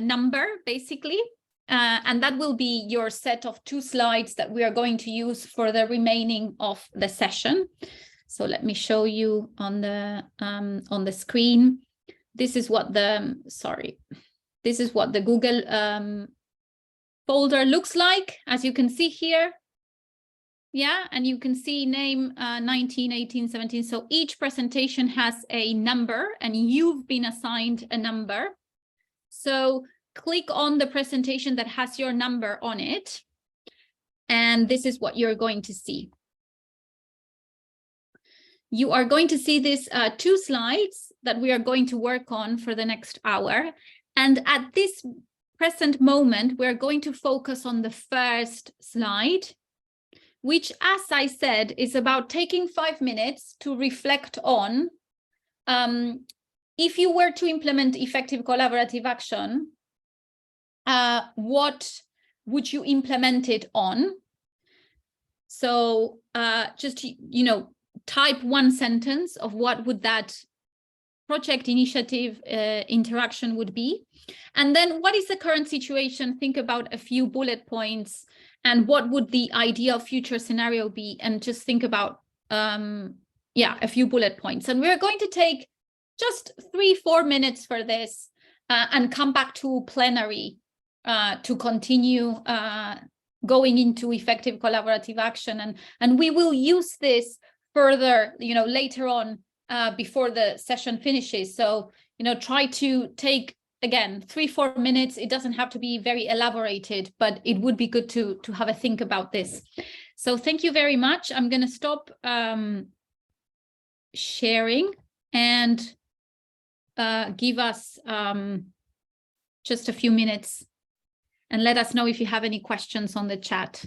number, basically. And that will be your set of 2 slides that we are going to use for the remaining of the session. So let me show you on the screen. This is what the Google folder looks like, as you can see here. Yeah, and you can see name 19, 18, 17. So each presentation has a number and you've been assigned a number. So click on the presentation that has your number on it. And this is what you're going to see. You are going to see these 2 slides that we are going to work on for the next hour. And at this present moment, we're going to focus on the first slide, which, as I said, is about taking 5 minutes to reflect on if you were to implement effective collaborative action, what would you implement it on? So just, type 1 sentence of what would that project, initiative, interaction would be. And then what is the current situation? Think about a few bullet points and what would the ideal future scenario be? And just think about, a few bullet points. And we're going to take just 3-4 minutes for this and come back to plenary to continue going into effective collaborative action. And we will use this further, later on before the session finishes. So, try to take, again, 3-4 minutes. It doesn't have to be very elaborated, but it would be good to have a think about this. So thank you very much. I'm going to stop sharing and give us just a few minutes and let us know if you have any questions on the chat.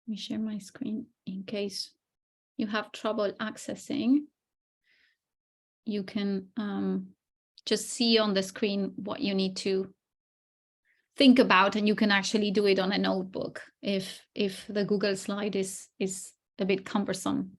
Let me share my screen in case you have trouble accessing, you can just see on the screen what you need to think about, and you can actually do it on a notebook if the Google slide is a bit cumbersome.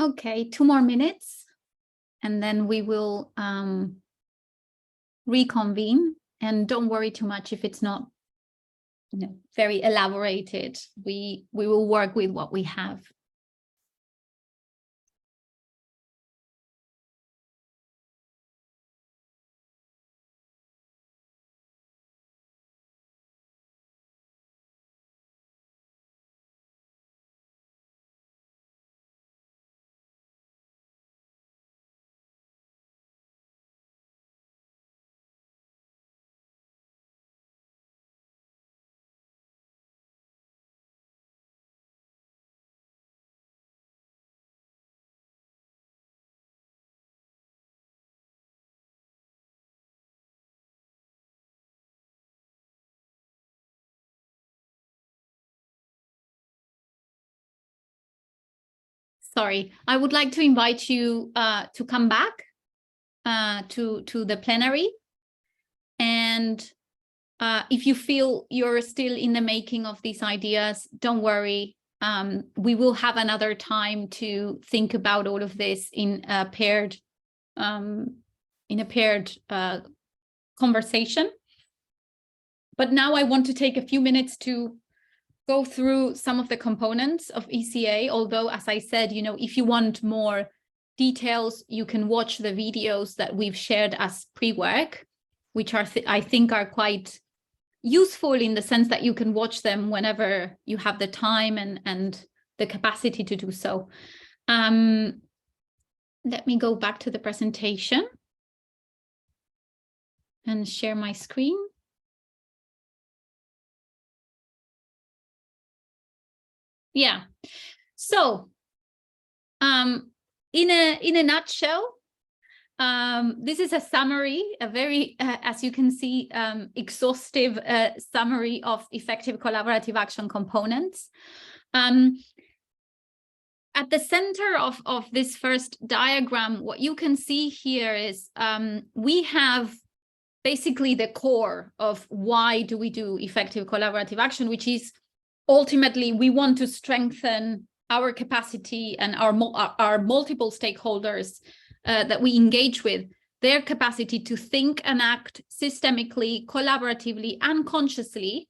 Okay, 2 more minutes, and then we will reconvene. And don't worry too much if it's not, you know, very elaborated. We will work with what we have. Sorry, I would like to invite you to come back to the plenary. And if you feel you're still in the making of these ideas, don't worry. We will have another time to think about all of this in a paired conversation. But now I want to take a few minutes to go through some of the components of ECA, although, as I said, you know, if you want more details, you can watch the videos that we've shared as pre-work, which are, I think, are quite useful in the sense that you can watch them whenever you have the time and the capacity to do so. Let me go back to the presentation and share my screen. Yeah, so in a nutshell, this is a summary, a very, as you can see, exhaustive summary of effective collaborative action components. At the center of this first diagram, what you can see here is we have basically the core of why do we do effective collaborative action, which is ultimately we want to strengthen our capacity and our multiple stakeholders that we engage with, their capacity to think and act systemically, collaboratively, and consciously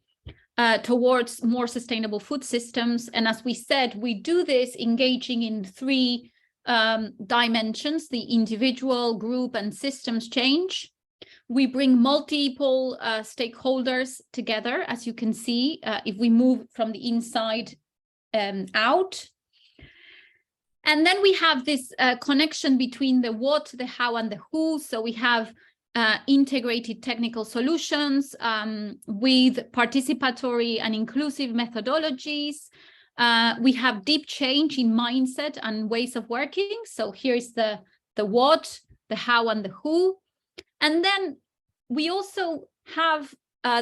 towards more sustainable food systems. And as we said, we do this engaging in three dimensions: the individual, group, and systems change. We bring multiple stakeholders together, as you can see, if we move from the inside out. And then we have this connection between the what, the how, and the who. So we have integrated technical solutions with participatory and inclusive methodologies. We have deep change in mindset and ways of working. So here's the what, the how, and the who. And then we also have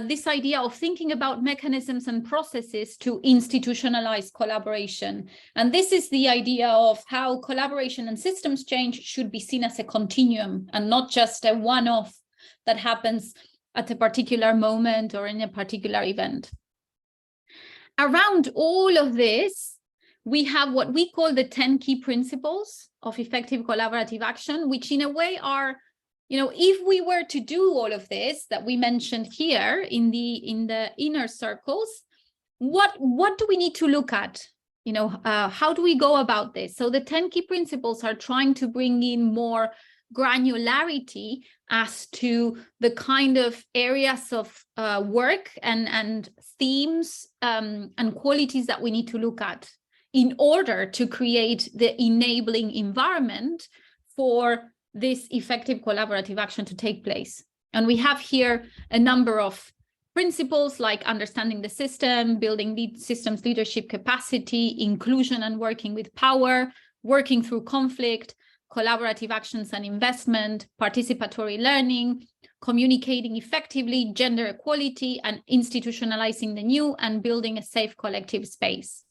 this idea of thinking about mechanisms and processes to institutionalize collaboration. And this is the idea of how collaboration and systems change should be seen as a continuum and not just a one-off that happens at a particular moment or in a particular event. Around all of this, we have what we call the 10 key principles of effective collaborative action, which in a way are, you know, if we were to do all of this that we mentioned here in the inner circles, what do we need to look at? You know, how do we go about this? So the 10 key principles are trying to bring in more granularity as to the kind of areas of work and themes and qualities that we need to look at in order to create the enabling environment for this effective collaborative action to take place. And we have here a number of principles like understanding the system, building systems leadership capacity, inclusion and working with power, working through conflict, collaborative actions and investment, participatory learning, communicating effectively, gender equality, and institutionalizing the new and building a safe collective space.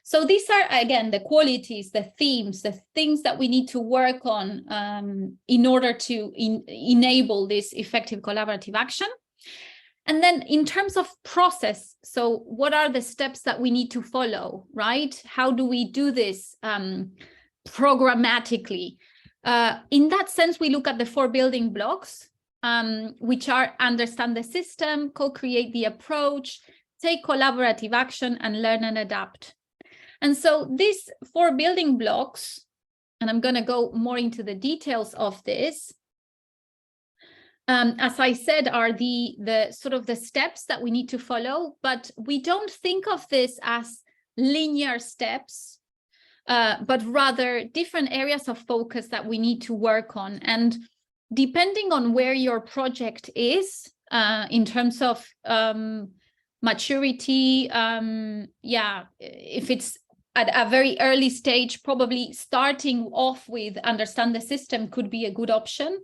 So these are, again, the qualities, the themes, the things that we need to work on in order to enable this effective collaborative action. And then in terms of process, so what are the steps that we need to follow, right? How do we do this programmatically? In that sense, we look at the 4 building blocks, which are understand the system, co-create the approach, take collaborative action, and learn and adapt. And so these 4 building blocks, and I'm going to go more into the details of this, as I said, are the sort of the steps that we need to follow, but we don't think of this as linear steps, but rather different areas of focus that we need to work on. And depending on where your project is in terms of maturity, if it's at a very early stage, probably starting off with understand the system could be a good option.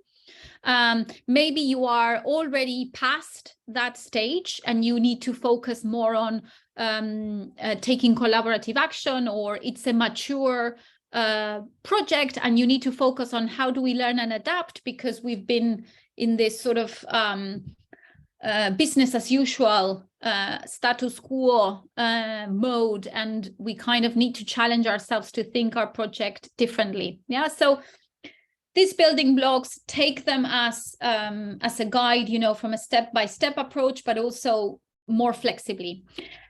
Maybe you are already past that stage and you need to focus more on taking collaborative action, or it's a mature project and you need to focus on how do we learn and adapt because we've been in this sort of business as usual, status quo mode, and we kind of need to challenge ourselves to think our project differently. Yeah, so these building blocks, take them as a guide, you know, from a step-by-step approach, but also more flexibly.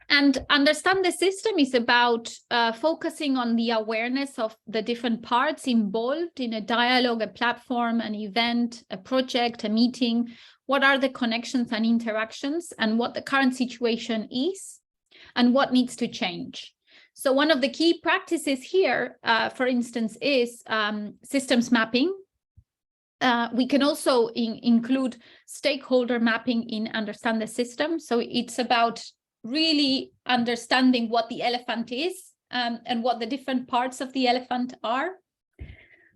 And understand the system is about focusing on the awareness of the different parts involved in a dialogue, a platform, an event, a project, a meeting. What are the connections and interactions, and what the current situation is, and what needs to change. So one of the key practices here, for instance, is systems mapping. We can also include stakeholder mapping in understand the system. So it's about really understanding what the elephant is and what the different parts of the elephant are.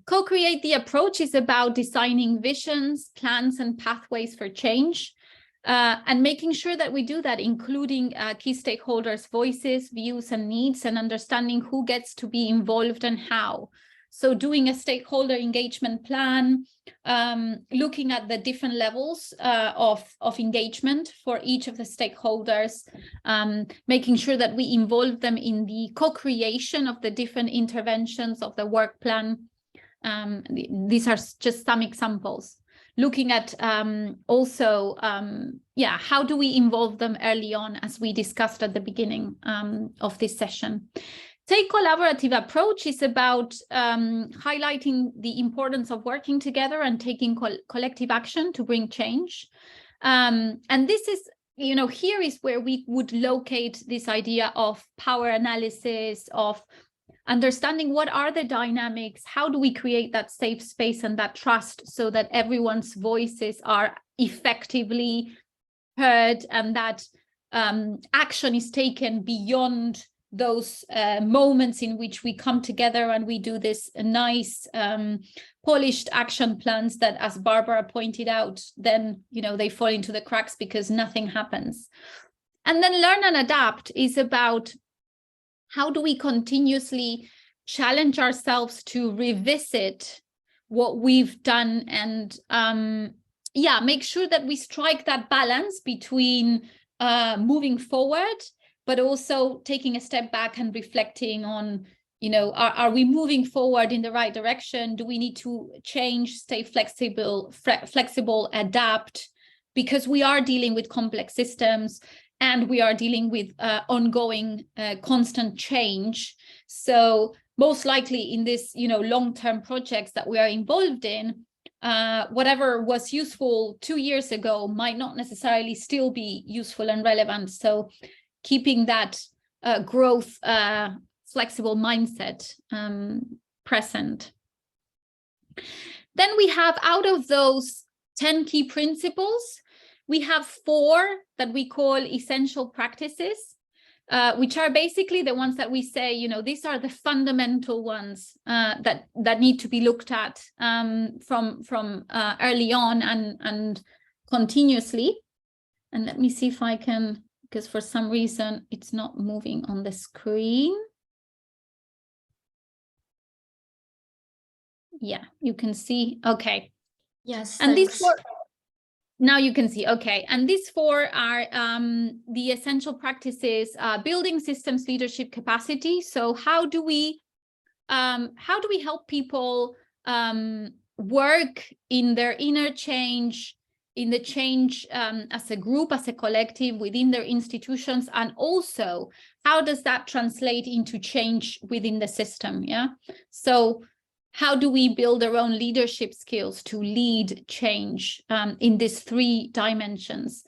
Co-create the approach is about designing visions, plans, and pathways for change. And making sure that we do that, including key stakeholders' voices, views, and needs, and understanding who gets to be involved and how. So doing a stakeholder engagement plan, looking at the different levels of engagement for each of the stakeholders, making sure that we involve them in the co-creation of the different interventions of the work plan. These are just some examples. Looking at also, how do we involve them early on, as we discussed at the beginning of this session. Take collaborative approach is about highlighting the importance of working together and taking collective action to bring change. And this is, here is where we would locate this idea of power analysis, of understanding what are the dynamics, how do we create that safe space and that trust so that everyone's voices are effectively heard and that action is taken beyond those moments in which we come together and we do this nice polished action plans that, as Barbara pointed out, then they fall into the cracks because nothing happens. And then learn and adapt is about how do we continuously challenge ourselves to revisit what we've done and make sure that we strike that balance between moving forward, but also taking a step back and reflecting on, are we moving forward in the right direction? Do we need to change, stay flexible, adapt? Because we are dealing with complex systems and we are dealing with ongoing constant change. So most likely in this, long-term projects that we are involved in, whatever was useful 2 years ago might not necessarily still be useful and relevant. So keeping that growth, flexible mindset present. Then we have, out of those 10 key principles, we have 4 that we call essential practices, which are basically the ones that we say, these are the fundamental ones that need to be looked at from early on and continuously. And let me see if I can, because for some reason it's not moving on the screen. Yeah, you can see. Okay. Yes. And thanks. these 4. Now you can see, okay. And these 4 are the essential practices, building systems leadership capacity. So how do we help people work in their inner change, in the change as a group, as a collective within their institutions, and also how does that translate into change within the system? Yeah. So how do we build our own leadership skills to lead change in these 3 dimensions?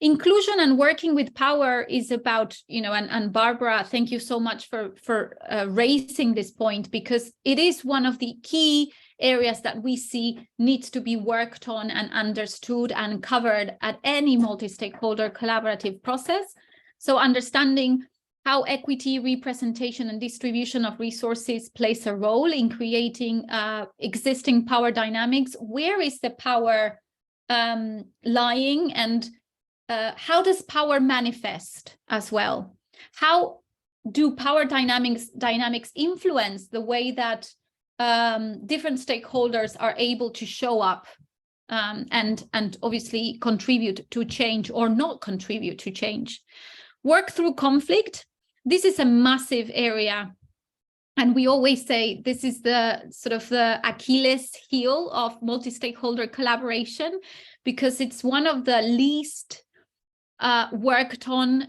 Inclusion and working with power is about, and Barbara, thank you so much for raising this point, because it is one of the key areas that we see needs to be worked on and understood and covered at any multi-stakeholder collaborative process. So understanding how equity, representation, and distribution of resources plays a role in creating existing power dynamics. Where is the power lying, and how does power manifest as well? How do power dynamics influence the way that different stakeholders are able to show up and obviously contribute to change or not contribute to change? Work through conflict. This is a massive area. And we always say this is the sort of the Achilles heel of multi-stakeholder collaboration, because it's one of the least worked on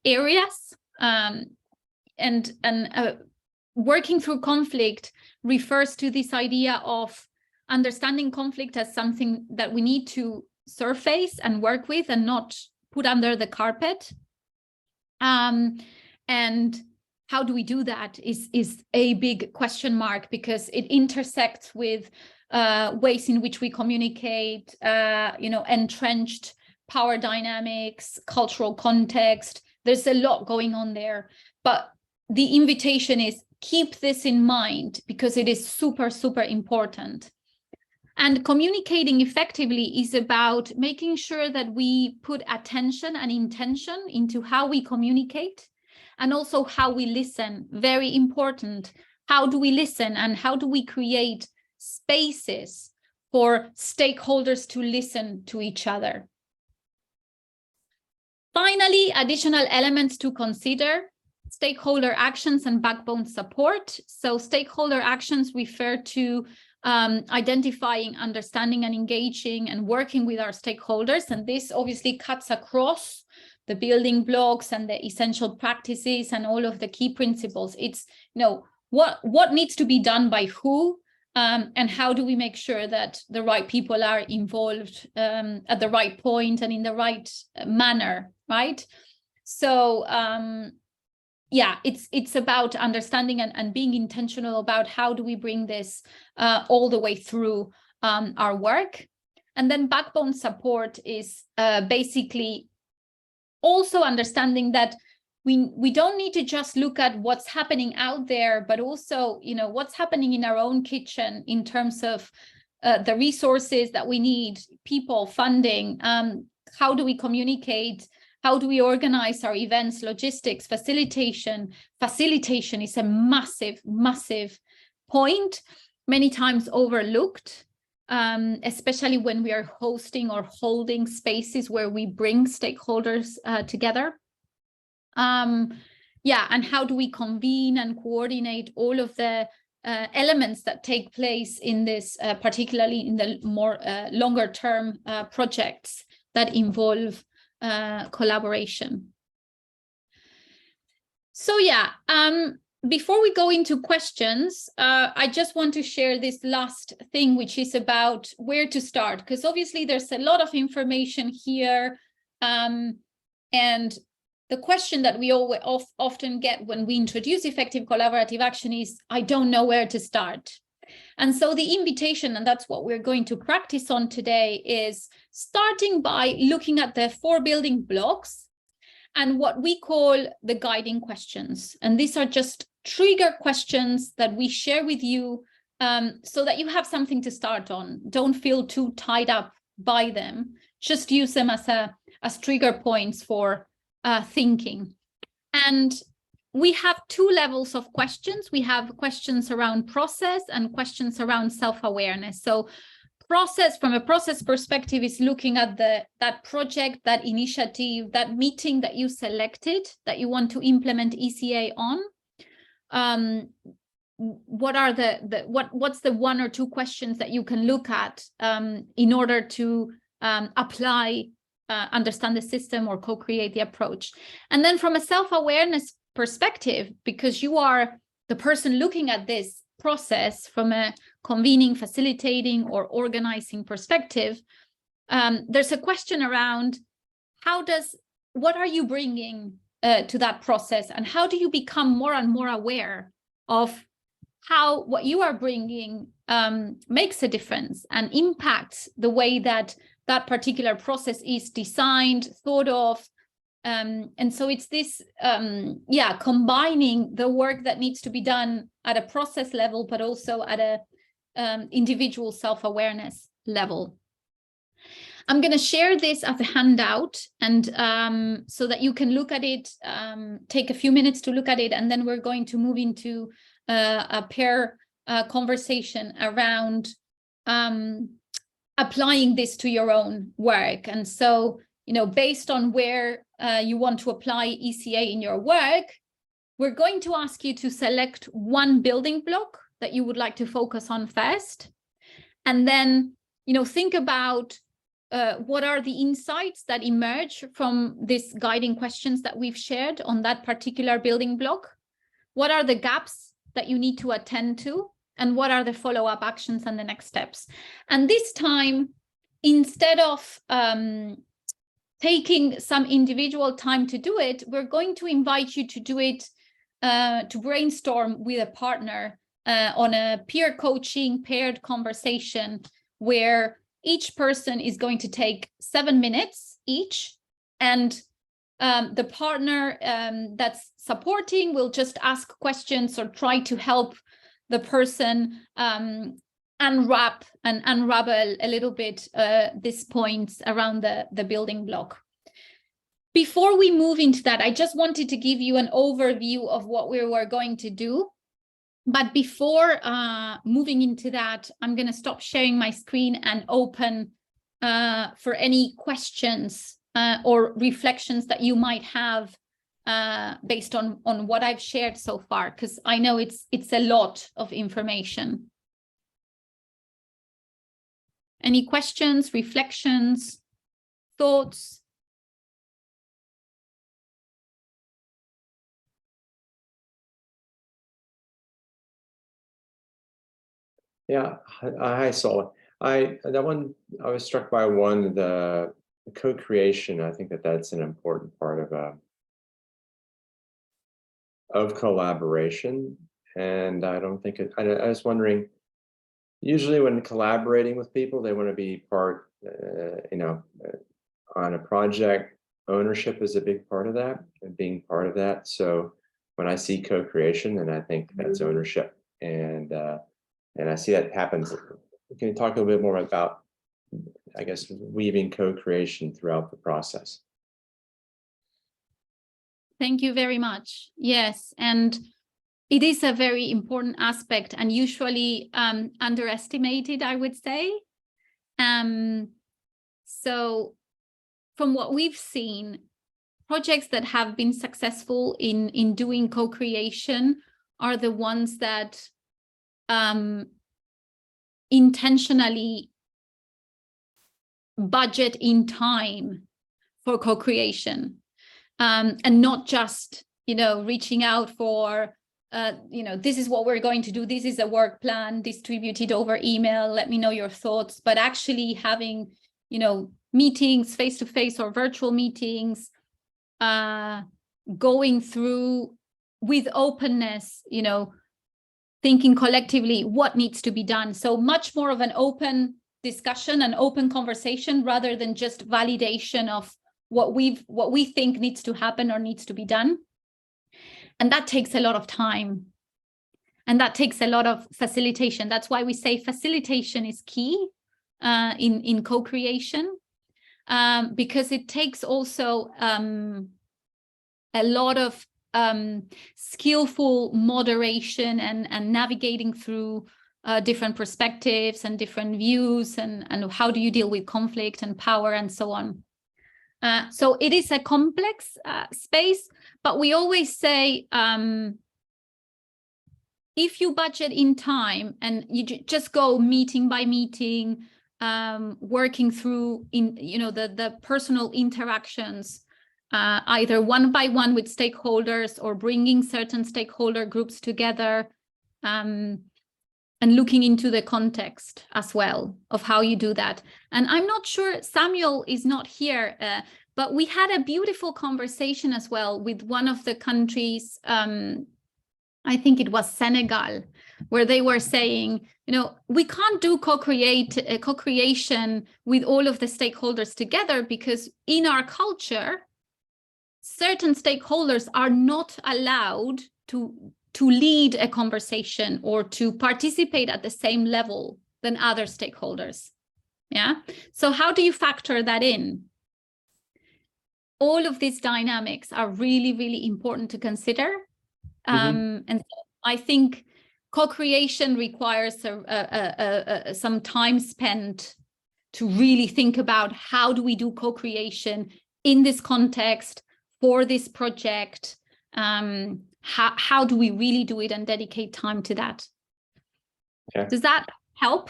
areas. And working through conflict refers to this idea of understanding conflict as something that we need to surface and work with and not put under the carpet. And how do we do that is a big question mark, because it intersects with ways in which we communicate, entrenched power dynamics, cultural context. There's a lot going on there. But the invitation is keep this in mind, because it is super, super important. And communicating effectively is about making sure that we put attention and intention into how we communicate, and also how we listen. Very important. How do we listen, and how do we create spaces for stakeholders to listen to each other? Finally, additional elements to consider: stakeholder actions and backbone support. So stakeholder actions refer to identifying, understanding, and engaging and working with our stakeholders. And this obviously cuts across the building blocks and the essential practices and all of the key principles. It's, what needs to be done by who, and how do we make sure that the right people are involved at the right point and in the right manner, right? So yeah, it's about understanding and being intentional about how do we bring this all the way through our work. And then backbone support is basically also understanding that we don't need to just look at what's happening out there, but also, what's happening in our own kitchen in terms of the resources that we need, people, funding, how do we communicate, how do we organize our events, logistics, facilitation. Facilitation is a massive, massive point, many times overlooked, especially when we are hosting or holding spaces where we bring stakeholders together. Yeah, and how do we convene and coordinate all of the elements that take place in this, particularly in the more longer term projects that involve collaboration. So yeah, before we go into questions, I just want to share this last thing, which is about where to start, because obviously there's a lot of information here, and the question that we often get when we introduce effective collaborative action is, I don't know where to start. And so the invitation, and that's what we're going to practice on today, is starting by looking at the 4 building blocks and what we call the guiding questions. And these are just trigger questions that we share with you so that you have something to start on. Don't feel too tied up by them. Just use them as trigger points for thinking. And we have 2 levels of questions. We have questions around process and questions around self-awareness. So process, from a process perspective, is looking at that project, that initiative, that meeting that you selected that you want to implement ECA on. What are what's the 1 or 2 questions that you can look at in order to apply, understand the system, or co-create the approach? And then from a self-awareness perspective, because you are the person looking at this process from a convening, facilitating, or organizing perspective, there's a question around what are you bringing to that process, and how do you become more and more aware of how what you are bringing makes a difference and impacts the way that that particular process is designed, thought of. And so it's this, combining the work that needs to be done at a process level, but also at a individual self-awareness level. I'm going to share this as a handout, and so that you can look at it, take a few minutes to look at it, and then we're going to move into a pair conversation around applying this to your own work. And so, based on where you want to apply ECA in your work, we're going to ask you to select 1 building block that you would like to focus on first. And then, think about what are the insights that emerge from these guiding questions that we've shared on that particular building block? What are the gaps that you need to attend to? And what are the follow-up actions and the next steps? And this time, instead of taking some individual time to do it, we're going to invite you to do it to brainstorm with a partner on a peer coaching, paired conversation, where each person is going to take 7 minutes each, and the partner that's supporting will just ask questions or try to help the person unwrap and unravel a little bit these points around the building block. Before we move into that, I just wanted to give you an overview of what we were going to do. But before moving into that, I'm going to stop sharing my screen and open for any questions or reflections that you might have based on what I've shared so far, because I know it's a lot of information. Any questions, reflections, thoughts? Yeah, hi, Sol. I was struck by the co-creation. I think that's an important part of collaboration, and I don't think I was wondering. Usually, when collaborating with people, they want to be part. On a project, ownership is a big part of that, and being part of that. So when I see co-creation, then I think that's ownership, and I see that happens. Can you talk a little bit more about, I guess, weaving co-creation throughout the process? Thank you very much. Yes, and it is a very important aspect and usually underestimated, I would say. So from what we've seen, projects that have been successful in doing co-creation are the ones that intentionally budget in time for co-creation, and not just, reaching out for, this is what we're going to do. This is a work plan distributed over email. Let me know your thoughts. But actually having, meetings, face-to-face or virtual meetings, going through with openness, thinking collectively what needs to be done. So much more of an open discussion, an open conversation, rather than just validation of what we think needs to happen or needs to be done. And that takes a lot of time. And that takes a lot of facilitation. That's why we say facilitation is key in co-creation, because it takes also a lot of skillful moderation and navigating through different perspectives and different views, and how do you deal with conflict and power and so on. So it is a complex space, but we always say, if you budget in time and you just go meeting by meeting, working through the personal interactions, either one by one with stakeholders or bringing certain stakeholder groups together, and looking into the context as well of how you do that. And I'm not sure, Samuel is not here, but we had a beautiful conversation as well with one of the countries, I think it was Senegal, where they were saying, we can't do co-creation with all of the stakeholders together, because in our culture, certain stakeholders are not allowed to lead a conversation or to participate at the same level than other stakeholders. Yeah. So how do you factor that in? All of these dynamics are really, really important to consider. And so I think co-creation requires some time spent to really think about how do we do co-creation in this context for this project. How do we really do it and dedicate time to that? Okay. Does that help?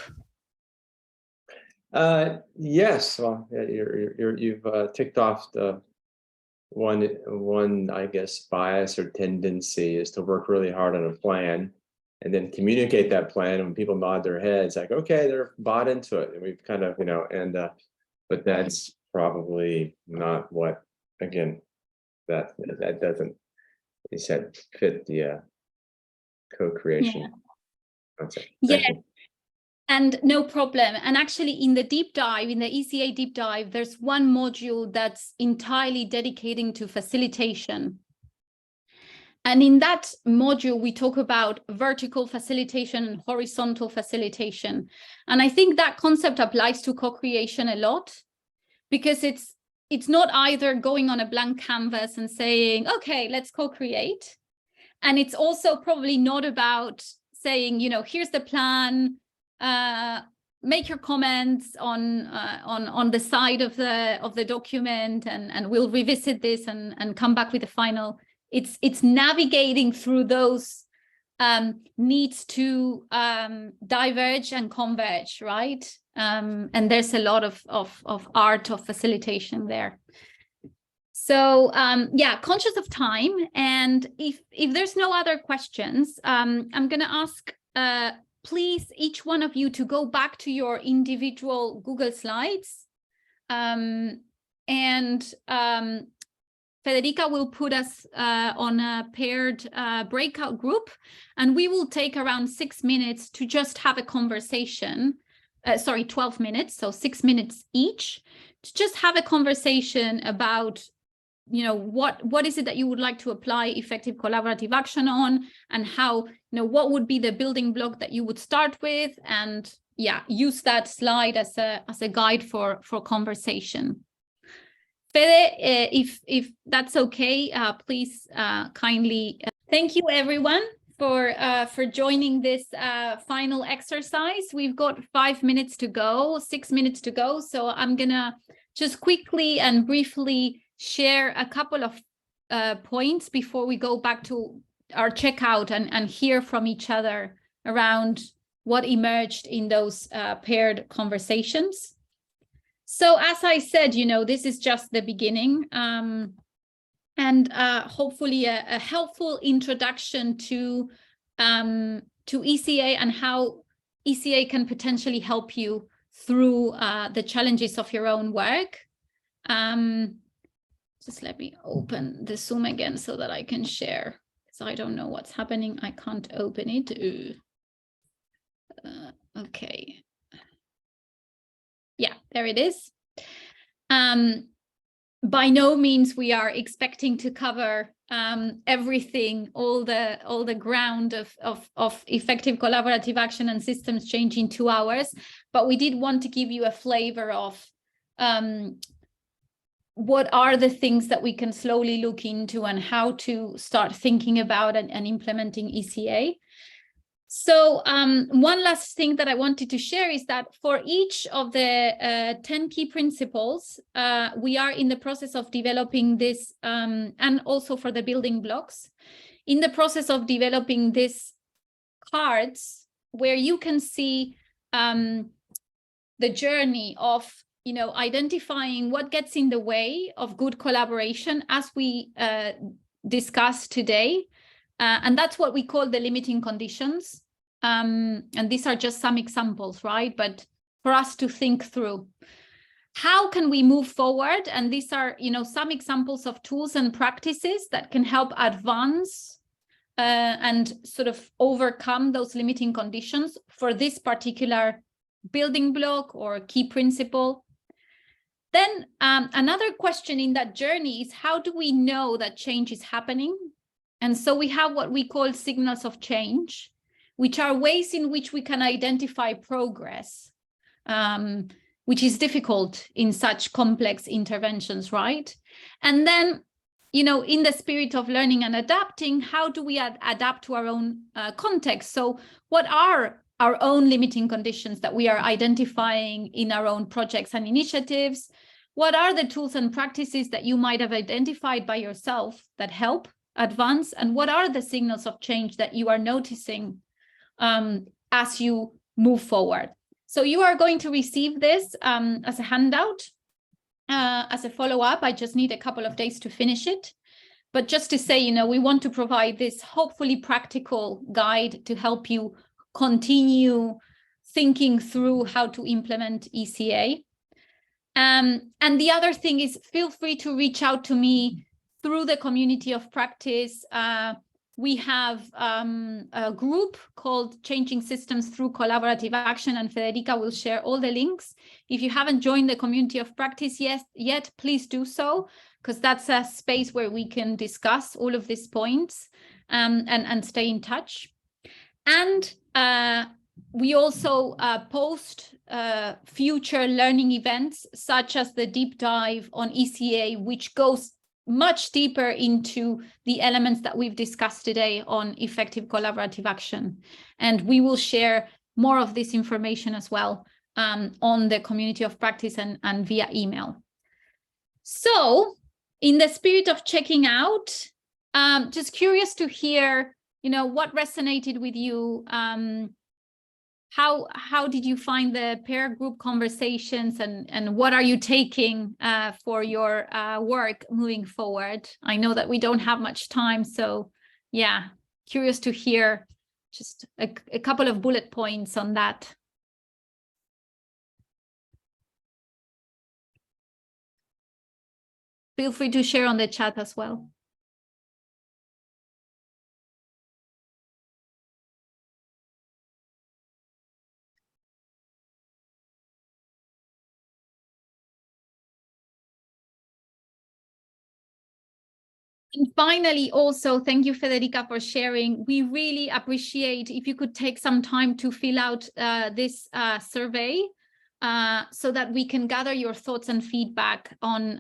Yes. Well, you've ticked off the one, I guess, bias or tendency is to work really hard on a plan and then communicate that plan. When people nod their heads, like, okay, they're bought into it, and we've kind of, but that's probably not what. Again, that doesn't. you said fit the co-creation concept. Thank you. And no problem. And actually in the deep dive, in the ECA deep dive, there's one module that's entirely dedicating to facilitation. And in that module, we talk about vertical facilitation and horizontal facilitation. And I think that concept applies to co-creation a lot, because it's not either going on a blank canvas and saying, okay, let's co-create. And it's also probably not about saying, you know, here's the plan, make your comments on the side of the document, and we'll revisit this and come back with the final. It's navigating through those needs to diverge and converge, right? And there's a lot of art of facilitation there. So yeah, conscious of time, and if there's no other questions, I'm going to ask please each one of you to go back to your individual Google Slides, and Federica will put us on a paired breakout group, and we will take around 6 minutes to just have a conversation. Sorry, 12 minutes, so 6 minutes each, to just have a conversation about, you know, what is it that you would like to apply effective collaborative action on, and how, you know, what would be the building block that you would start with, and yeah, use that slide as a guide for conversation. Fede, if that's okay, please kindly. Thank you everyone for joining this final exercise. We've got 5 minutes to go, 6 minutes to go, so I'm gonna just quickly and briefly share a couple of points before we go back to our checkout and hear from each other around what emerged in those paired conversations. So as I said, you know, this is just the beginning, and hopefully a helpful introduction to ECA and how ECA can potentially help you through the challenges of your own work. Just let me open the Zoom again so that I can share, because I don't know what's happening. I can't open it. Okay. Yeah, there it is. By no means we are expecting to cover everything, all the ground of effective collaborative action and systems change in 2 hours, but we did want to give you a flavor of what are the things that we can slowly look into and how to start thinking about and implementing ECA. So one last thing that I wanted to share is that for each of the 10 key principles, we are in the process of developing this, and also for the building blocks, in the process of developing these cards where you can see the journey of, you know, identifying what gets in the way of good collaboration as we discussed today. And that's what we call the limiting conditions. And these are just some examples, right? But for us to think through, how can we move forward? And these are, you know, some examples of tools and practices that can help advance and sort of overcome those limiting conditions for this particular building block or key principle. Then another question in that journey is, how do we know that change is happening? And so we have what we call signals of change, which are ways in which we can identify progress, which is difficult in such complex interventions, right? And then, you know, in the spirit of learning and adapting, how do we adapt to our own context? So what are our own limiting conditions that we are identifying in our own projects and initiatives? What are the tools and practices that you might have identified by yourself that help advance? And what are the signals of change that you are noticing as you move forward? So you are going to receive this as a handout, as a follow-up. I just need a couple of days to finish it. But just to say, you know, we want to provide this hopefully practical guide to help you continue thinking through how to implement ECA. And the other thing is, feel free to reach out to me through the community of practice, we have a group called Changing Systems Through Collaborative Action, and Federica will share all the links. If you haven't joined the community of practice yet, please do so, because that's a space where we can discuss all of these points and stay in touch. And we also post future learning events, such as the deep dive on ECA, which goes much deeper into the elements that we've discussed today on effective collaborative action. And we will share more of this information as well on the community of practice and via email. So in the spirit of checking out, just curious to hear, what resonated with you. How did you find the peer group conversations, and what are you taking for your work moving forward? I know that we don't have much time, so yeah, curious to hear just a couple of bullet points on that. Feel free to share on the chat as well. And finally, also, thank you, Federica, for sharing. We really appreciate if you could take some time to fill out this survey so that we can gather your thoughts and feedback on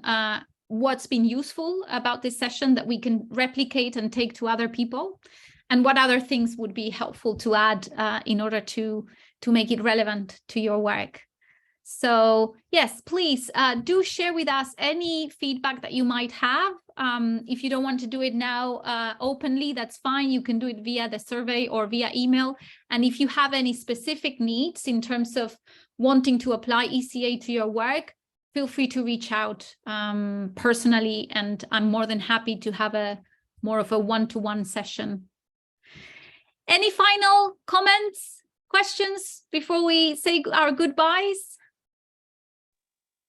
what's been useful about this session that we can replicate and take to other people, and what other things would be helpful to add in order to make it relevant to your work. So yes, please do share with us any feedback that you might have. If you don't want to do it now openly, that's fine. You can do it via the survey or via email. And if you have any specific needs in terms of wanting to apply ECA to your work, feel free to reach out personally, and I'm more than happy to have more of a one-to-one session. Any final comments, questions before we say our goodbyes?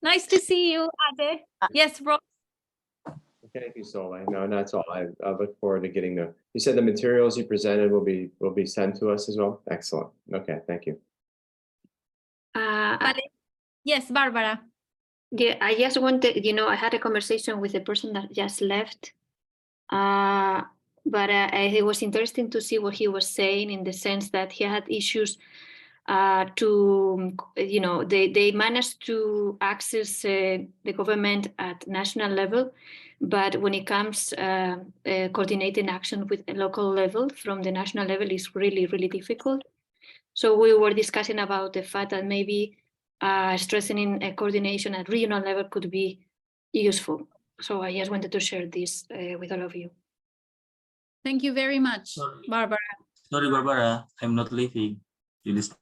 Nice to see you, Ade. Yes, Rob. Thank you, Soleil. No, that's all. I look forward to getting you said the materials you presented will be sent to us as well. Excellent. Okay, thank you. Yes, Barbara. Yeah, I just wanted, I had a conversation with the person that just left, but it was interesting to see what he was saying, in the sense that he had issues they managed to access the government at national level, but when it comes coordinating action with a local level from the national level is really, really difficult. So we were discussing about the fact that maybe strengthening a coordination at regional level could be useful. So I just wanted to share this with all of you. Thank you very much, Barbara. Sorry, Barbara, I'm not leaving.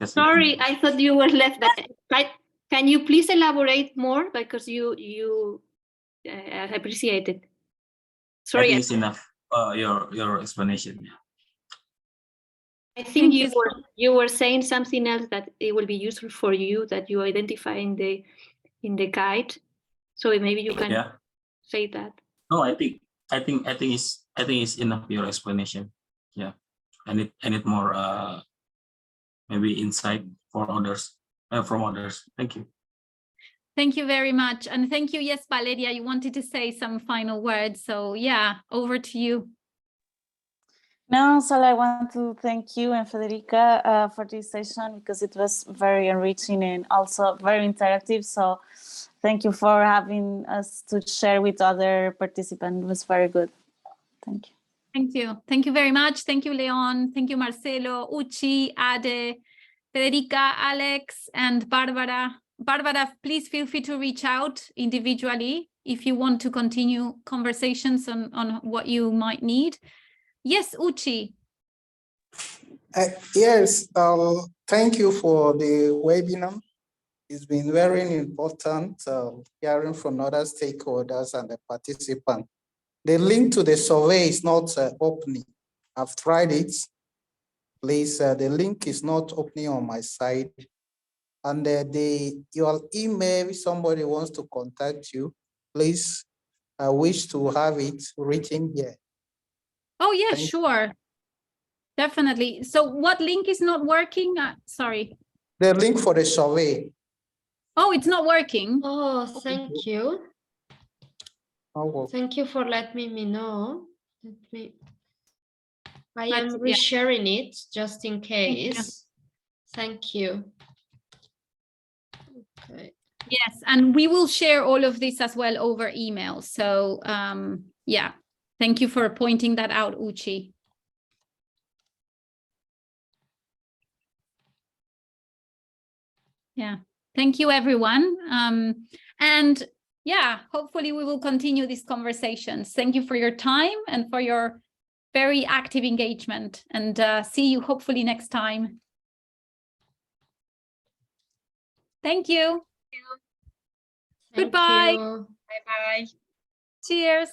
Sorry, I thought you were left. But can you please elaborate more, because you appreciate it. Sorry, I think it's enough. Your explanation. I think you were saying something else that it will be useful for you, that you identify in the guide. So maybe you can say that. No, I think it's enough, your explanation. Yeah, I need more maybe insight for others from others. Thank you. Thank you very much. And thank you. Yes, Valeria, you wanted to say some final words. So yeah, over to you. No, so I want to thank you and Federica for this session, because it was very enriching and also very interactive. So thank you for having us to share with other participants. It was very good. Thank you. Thank you. Thank you very much. Thank you, Leon. Thank you, Marcelo, Uchi, Ade, Federica, Alex, and Barbara. Barbara, please feel free to reach out individually if you want to continue conversations on what you might need. Yes, Uchi. Yes, thank you for the webinar. It's been very important hearing from other stakeholders and the participants. The link to the survey is not opening. I've tried it. Please, the link is not opening on my side. And your email, if somebody wants to contact you, please I wish to have it written here. Oh, yeah, Thank- sure. Definitely. So what link is not working? Sorry. The link for the survey. Oh, it's not working. Oh, thank you. Oh, Thank you for letting me know. I am yeah. resharing it just in Thank you. case. Thank you. Okay. Yes, and we will share all of this as well over email. So yeah, thank you for pointing that out, Uchi. Yeah, thank you, everyone. And yeah, hopefully we will continue these conversations. Thank you for your time and for your very active engagement, and see you hopefully next time. Thank you. Thank Goodbye. you. Bye-bye. Cheers.